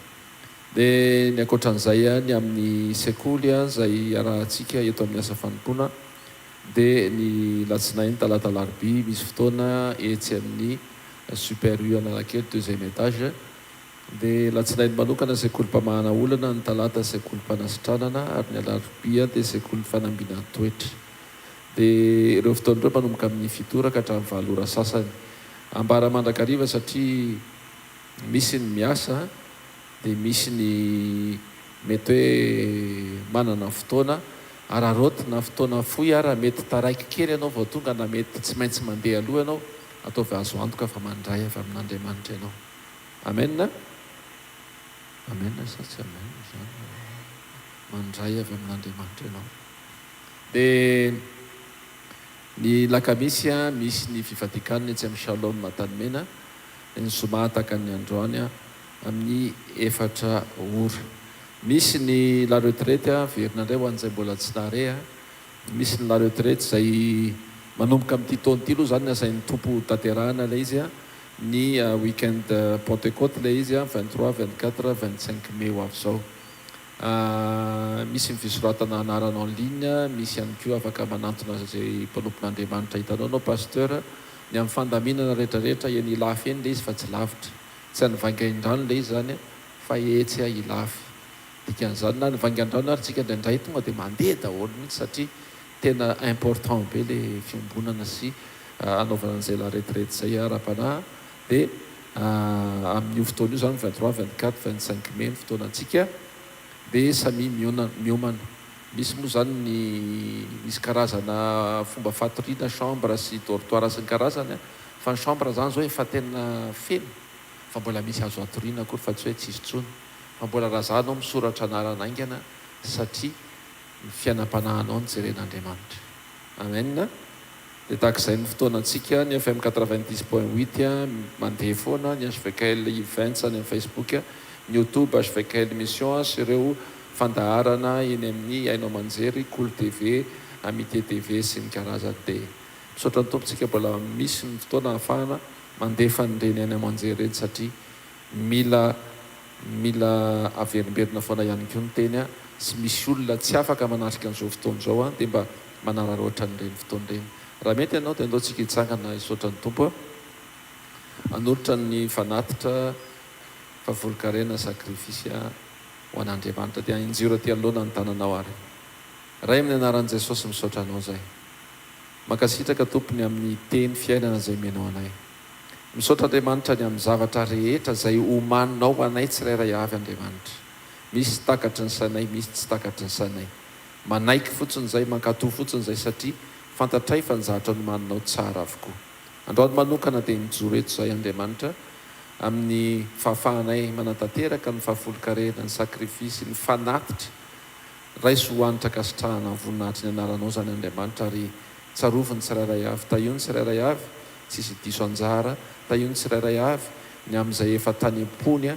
dia ny ankoatran'izay ny amin'ny sekoly izay arahantsika eto amin'ny asa fanompoana dia ny latsinainy talata larobia misy fotoana etsy amin'ny super U Analakely 2e étage dia latsinainy manokana sekolim-pamahana olana ny talata sekolim-panasitranana ary ny alarobia dia sekoly fanambinan'ny toetra dia ireo fotoana ireo manomboka amin'ny fitoraka hatramin'ny 7 ora sasany ambara mandrakariva satria misy ny miasa dia misy ny mety hoe manana fotoana ary arotina fotoana fohy raha mety taraiky kely ianao vao tonga na mety tsy maintsy mandeha aloha ianao ataovy azo antoka fa mandray avy amin'Andriamanitra ianao. Amen. Amen sa tsy amen zany mandray avy amin'Andriamanitra ianao. Dia ny lakamisy misy ny fivadikaniny etsy amin'ny Shalom Matanimena ny zoma tahaka ny androany amin'ny 4 ora. Misy ny la retraite verina indray ho an'izay mbola tsy nare misy ny la retraite izay manomboka amin'ity taona ity aloha zany nasain'ny tompo tanterahana ilay izy ny weekend Pentecôte ilay izy 23, 24, 25 mai ho avy zao. Misy ny fisoratana anarana en ligne misy ihany koa afaka manantona zay mpanompon'Andriamanitra hitanao anao pasteur ny amin'ny fandaminana rehetrarehetra eny ilafy eny ilay izy fa tsy lavitra tsy anyvangain-drano ilay izy zany fa etsy ilafy dikan'izany na nyvangan-drano ary tsika indraindray tonga dia mandeha daholo mihitsy satria tena important be le fiombonana sy anaovana an'izay la retraite zay ara-panahy dia amin'io fotoana io zany 23, 24, 25 mai ny fotoanantsika dia samy miomana misy moa zany misy karazana fomba fatoriana chambre sy dortoir sy ny karazany fa ny chambre zany zao efa tena feno fa mbola misy azo atoriana akory fa tsy hoe tsisy tsony fa mbola razanao misoratra anaranaingana satria ny fiainam-panahinao ny jeren'Andriamanitra. Amen. dia tahak'izay ny fotoanantsika ny FM 90.8 mandeha foana ny HVKL events ny Facebook ny YouTube HVKL émission sy ireo fandaharana eny amin'ny Ainao Manjery Cool TV Amitié TV sy ny karazany dia misaotra ny tompontsika mbola misy ny fotoana ahafahana mandefa nireny Ainao Manjery reny satria mila averimberina foana ihany koa ny teny sy misy olona tsy afaka manatrika an'izao fotoana izao dia mba manararoatra nireny fotoana ireny. Raha mety ianao dia andaontsika hitsangana hisaotra ny tompo anolotra ny fanatitra favolokarena sakrifisy ho an'Andriamanitra dia injiro aty anoloana ny tananao ary. Ray amin'ny anaran'i Jesosy misaotra anao zay. Makasitraka tompony amin'ny teny fiainana izay menao anay. Misaotra Andriamanitra ny amin'ny zavatra rehetra izay omaninao anay tsirairay avy Andriamanitra. Misy takatry ny sainay, misy tsy takatry ny sainay. Manaiky fotsiny izay, mankatoy fotsiny izay satria fantatray fa ny zavatra no maninao tsara avokoa. Androany manokana dia mijoro eto izay Andriamanitra amin'ny fahafahanay manantanteraka ny fahafolon-karena, ny sakrifisy, ny fanatitra. Raiso hoanitra kasitrahana ny voninahitry ny anaranao zany Andriamanitra ary tsaroviny tsirairay avy, taio ny tsirairay avy, tsisy diso anjara, taio ny tsirairay avy ny amin'izay efa tany am-pony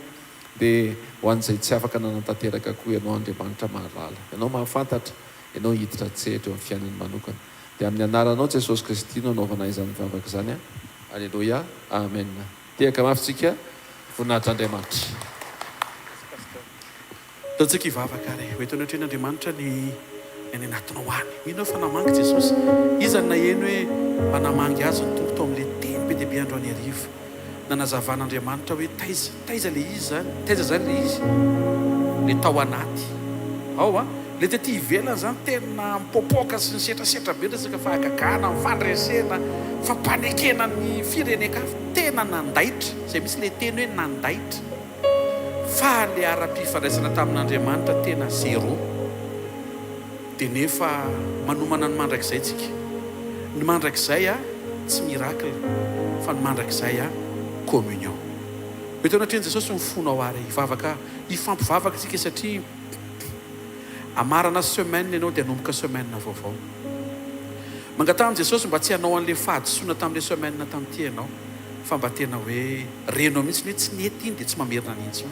dia ho an'izay tsy afaka nanantanteraka koa ianao Andriamanitra mahalala. Ianao mahafantatra, ianao hiditra tsehatra eo amin'ny fiainany manokana. Dia amin'ny anaranao Jesosy Kristy no anaovana izany vavaka izany. Alleluia, amen. Tehaka mafitsika voninahitr'Andriamanitra. Taontsika hivavaka ary hoe taona ohatren'Andriamanitra ny anatinao any. Mino fa namangy Jesosy. Izany na eny hoe manamangy azy ny tompo tao amin'ilay teny be dia be andro any arivo. Nanazavan'Andriamanitra hoe taiza le izy zany, taiza zany le izy. Le tao anaty. Ao le tety ivelany zany tena mipopoka sy ny setrasetra be resaka fahagagana, fandresena, fampanekena ny firenekafo. Tena nandaitra. Izay misy le teny hoe nandaitra. Fa le ara-pifandraisana tamin'Andriamanitra tena zéro. Dia nefa manomana ny mandrakizay tsika. Ny mandrakizay tsy miracle fa ny mandrakizay communion. Hoe tao anatreny Jesosy mifonao ary hivavaka, hifampivavaka tsika satria amarana semaine ianao dia hanomboka semaine vaovao. Mangatany Jesosy mba tsy hanao an'ilay fahadisoana tamin'ilay semaine tamin'ity ianao fa mba tena hoe renao mihitsy hoe tsy nety iny dia tsy mamerina nintsy.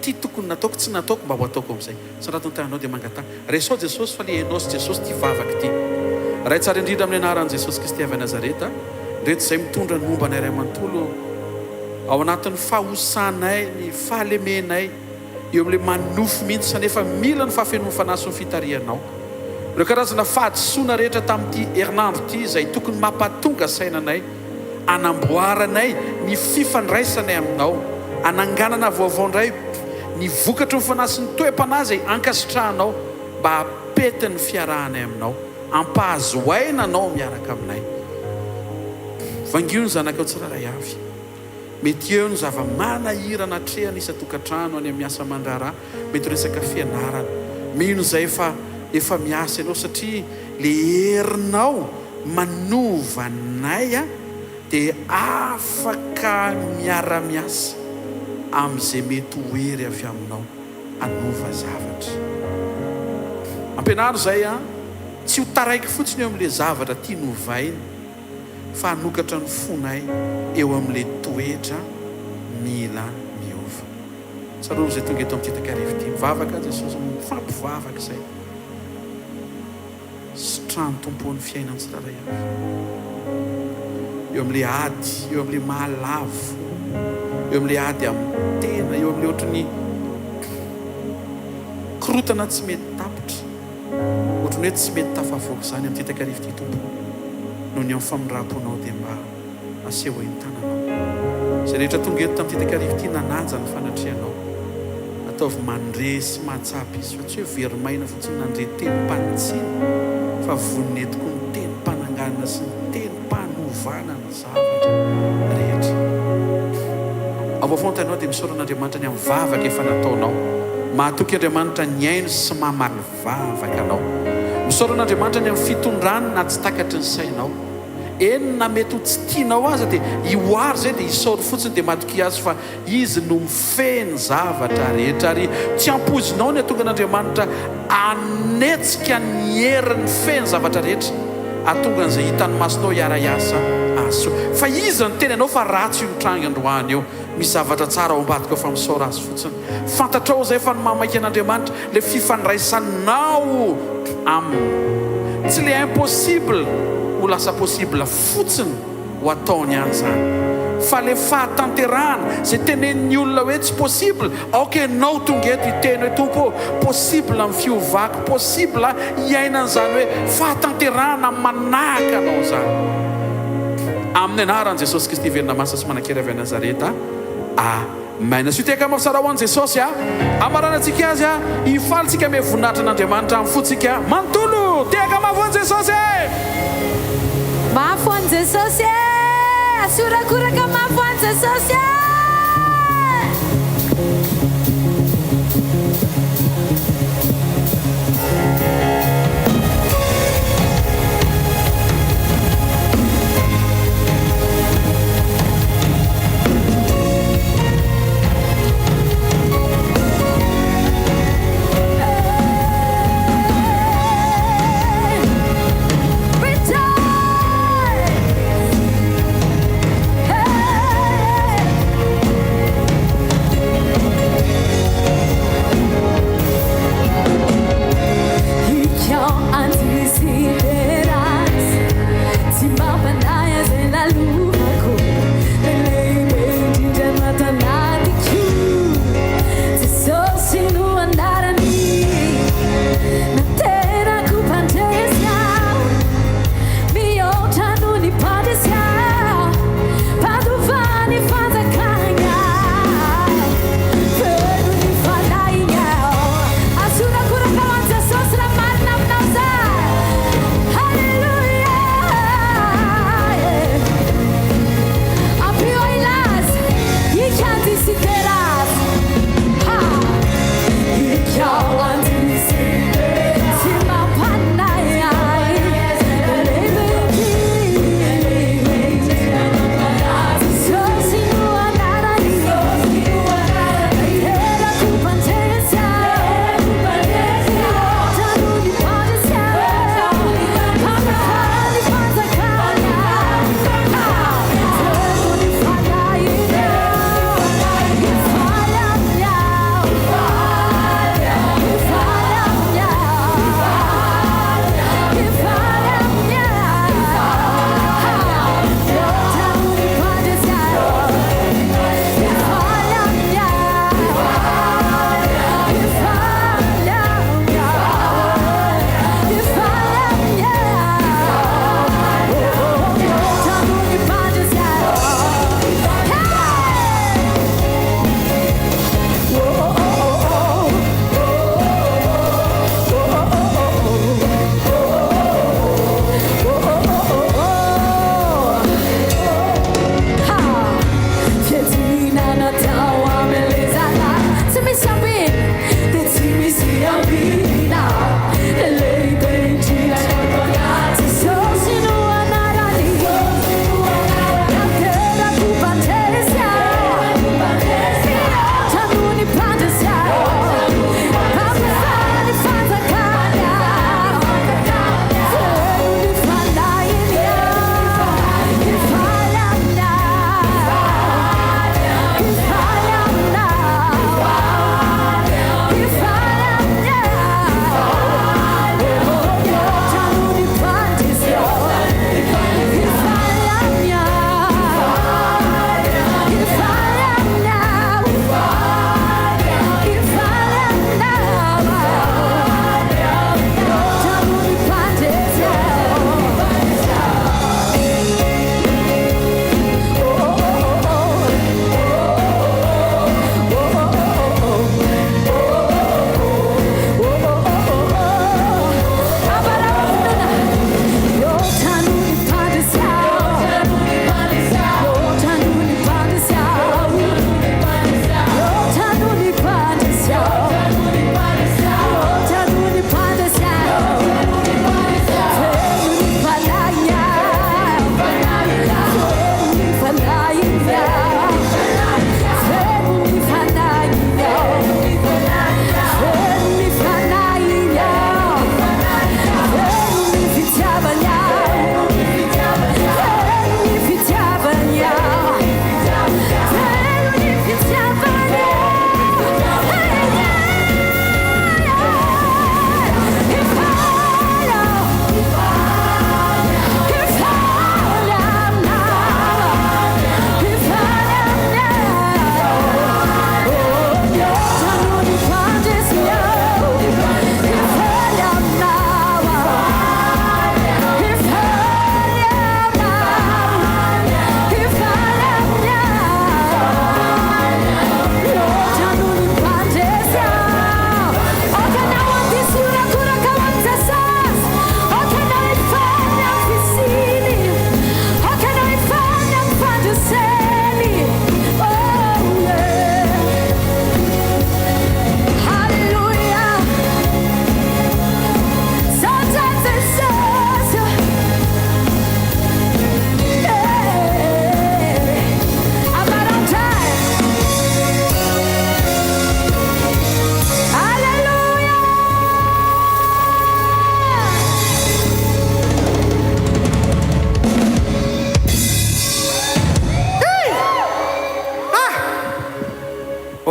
Ty tokony nataoko tsy nataoko mba ho ataoko amin'izay. Sanatony tananao dia mangatany. Resao Jesosy fa le hainao sy Jesosy ty vavaka ty. Ray tsara indrindra amin'ny anaran'i Jesosy Kristy avy Nazareta, reto izay mitondra ny momba ny iray manontolo ao anatin'ny fahosanay, ny fahalemenay, eo amin'ilay manofo mihitsy sanefa mila ny fahafenoana fanahy sy ny fitarihanao. Ireo karazana fahadisoana rehetra tamin'ity herinandro ity izay tokony mampatonga sainanay, anamboaranay ny fifandraisanay aminao, ananganana vaovao indray ny vokatry ny fanahy sy ny toe-panahy izay ankasitrahanao mba hapety ny fiarahanay aminao, ampahazoaina anao miaraka aminay. Vangio ny zanakao tsirairay avy. Mety eo ny zava-manahirana trehana isa-tokantrano any amin'ny asa aman-draharaha, mety resaka fianarana. Mino izay efa miasa ianao satria le herinao manovanay dia afaka miara-miasa amin'izay mety hoery avy aminao anova zavatra. Ampianaro izay tsy ho taraiky fotsiny eo amin'ilay zavatra tia novainy fa hanokatra ny fonay eo amin'ilay toetra mila miova. Tsaroa izay tonga eto amin'ity takarivo ity. Mivavaka Jesosy, mifampivavaka izay. Sitrano tompon'ny fiainany tsirairay avy. Eo amin'ilay ady, eo amin'ilay mahalavo, eo amin'ilay ady amin'ny tena, eo amin'ilay ohatran'ny korotana tsy mety tapitra, ohatran'ny hoe tsy mety tafavoaka izany amin'ity takarivo ity tompo. Noho ny amin'ny famindraponao dia mba aseho eny tananao. Izay rehetra tonga eto tamin'ity takarivo ity nananja ny fanatrehanao. Ataovy mandre sy mahatsapy izy fa tsy hoe verimaina fotsiny nandre tenim-panitsiana fa vononetiko ny tenim-pananganana sy ny tenim-panovana ny zavatra rehetra. Avaovao tanao dia misaoran'Andriamanitra ny amin'ny vavaka efa nataonao. Mahatoky Andriamanitra ny aino sy mamaly vavaka anao. Misaoran'Andriamanitra ny amin'ny fitondrany na tsy takatry ny sainao. Eny na mety ho tsy tianao aza dia ioary zay dia isaory fotsiny dia mahatoky azy fa izy no mifeny zavatra rehetra ary tsy ampozinao ny atonga an'Andriamanitra anetsika ny herin'ny feny zavatra rehetra atonga an'izay hitany masonao hiara-iasa azy fa izy ny teny anao fa ratsy io mitrangy androany eo misy zavatra tsara ao ambadika fa misaora azy fotsiny fantatrao zay fa ny mamaiky an'Andriamanitra le fifandraisanao aminy tsy le impossible ho lasa possible fotsiny ho ataony any zany fa le fahatanterahana zay tenenin'ny olona hoe tsy possible anao tonga eto hiteny hoe tompo possible amin'ny fiovako possible hiainan'izany hoe fahatanterahana manahaka anao zany amin'ny anaran'i Jesosy Kristy velona masina sy manan-kery avy a Nazareta amen. Sy teka mafisara ho an'i Jesosy amaranantsika azy hifalitsika me voninahitra an'Andriamanitra amin'ny fotsika manontolo teka mafy ho an'i Jesosy mafy ho an'i Jesosy asurakuraka mafy ho an'i Jesosy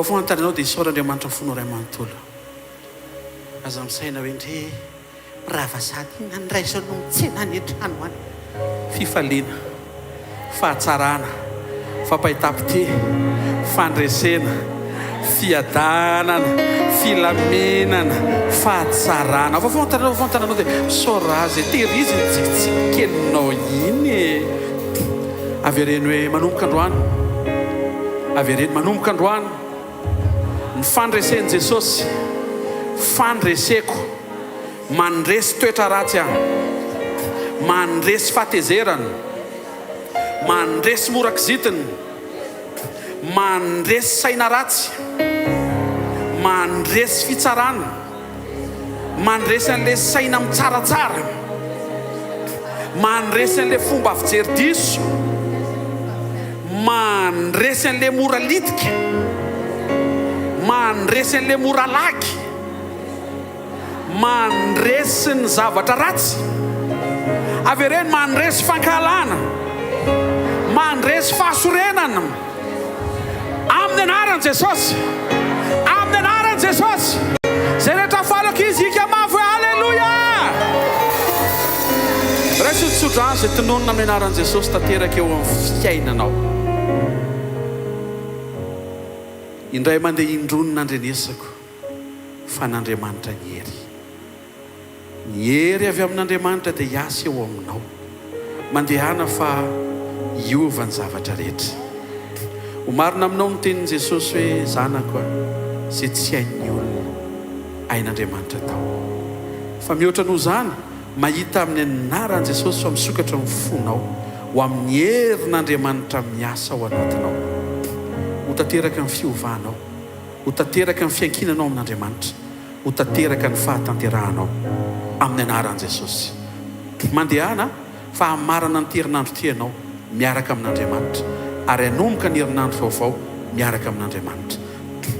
fantananao dia isaoran'Andriamanitra ny fonao ray manontolo aza misaina hoe ndre ravasady nandraisano mitsena ny trano any fifaliana fahatsarana fampahitapite fandresena fiadanana filamenana fahatsarana fantananao dia sorazy tehiriziny tsikitsikenao iny avereny hoe manomboka androany avereny manomboka androany ny fandresen'i Jesosy fandreseko mandresy toetra ratsy aho mandresy fahatezerana mandresy morakizitiny mandresy saina ratsy mandresy fitsarana mandresy an'le saina mitsaratsara mandresy an'le fomba fijery-diso mandresy an'le mora litika mandresy an'le mora laky mandresy ny zavatra ratsy avereny mandresy fankalana mandresy fahasorenana amin'ny anaran'i Jesosy amin'ny anaran'i Jesosy zay rehetra falako izy ika mavo halleluja raha tsotsotrano zay tononona amin'ny anaran'i Jesosy tanteraka eo amin'ny fiainanao indray mandeha indronina andrenesako fa n'Andriamanitra ny hery avy amin'Andriamanitra dia hiasa eo aminao mandehana fa hiova ny zavatra rehetra ho marina aminao ny tenin'i Jesosy hoe zanako izay tsy hain'ny olona hain'Andriamanitra tao fa mihoatra noho izany mahita amin'ny anaran'i Jesosy fa misokatra ny fonao ho amin'ny herin'Andriamanitra miasa ao anatinao ho tanteraka ny fiovanao ho tanteraka ny fiankinanao amin'Andriamanitra ho tanteraka ny fahatanterahanao amin'ny anaran'i Jesosy mandehana fa hamarana ny herinandro tianao miaraka amin'Andriamanitra ary hanomboka ny herinandro vaovao miaraka amin'Andriamanitra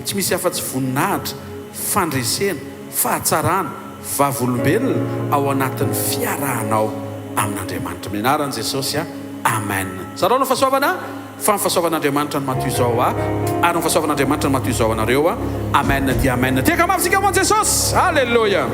tsy misy afa-tsy voninahitra fandresena fahatsarana vavolombelona ao anatin'ny fiarahanao amin'Andriamanitra amin'ny anaran'i Jesosy amen zareo no fahasoavana fa ny fahasoavan'Andriamanitra ny matoy izao ary ny fahasoavan'Andriamanitra ny matoy izao anareo amen dia amen tiaka mafisika moa Jesosy halleluja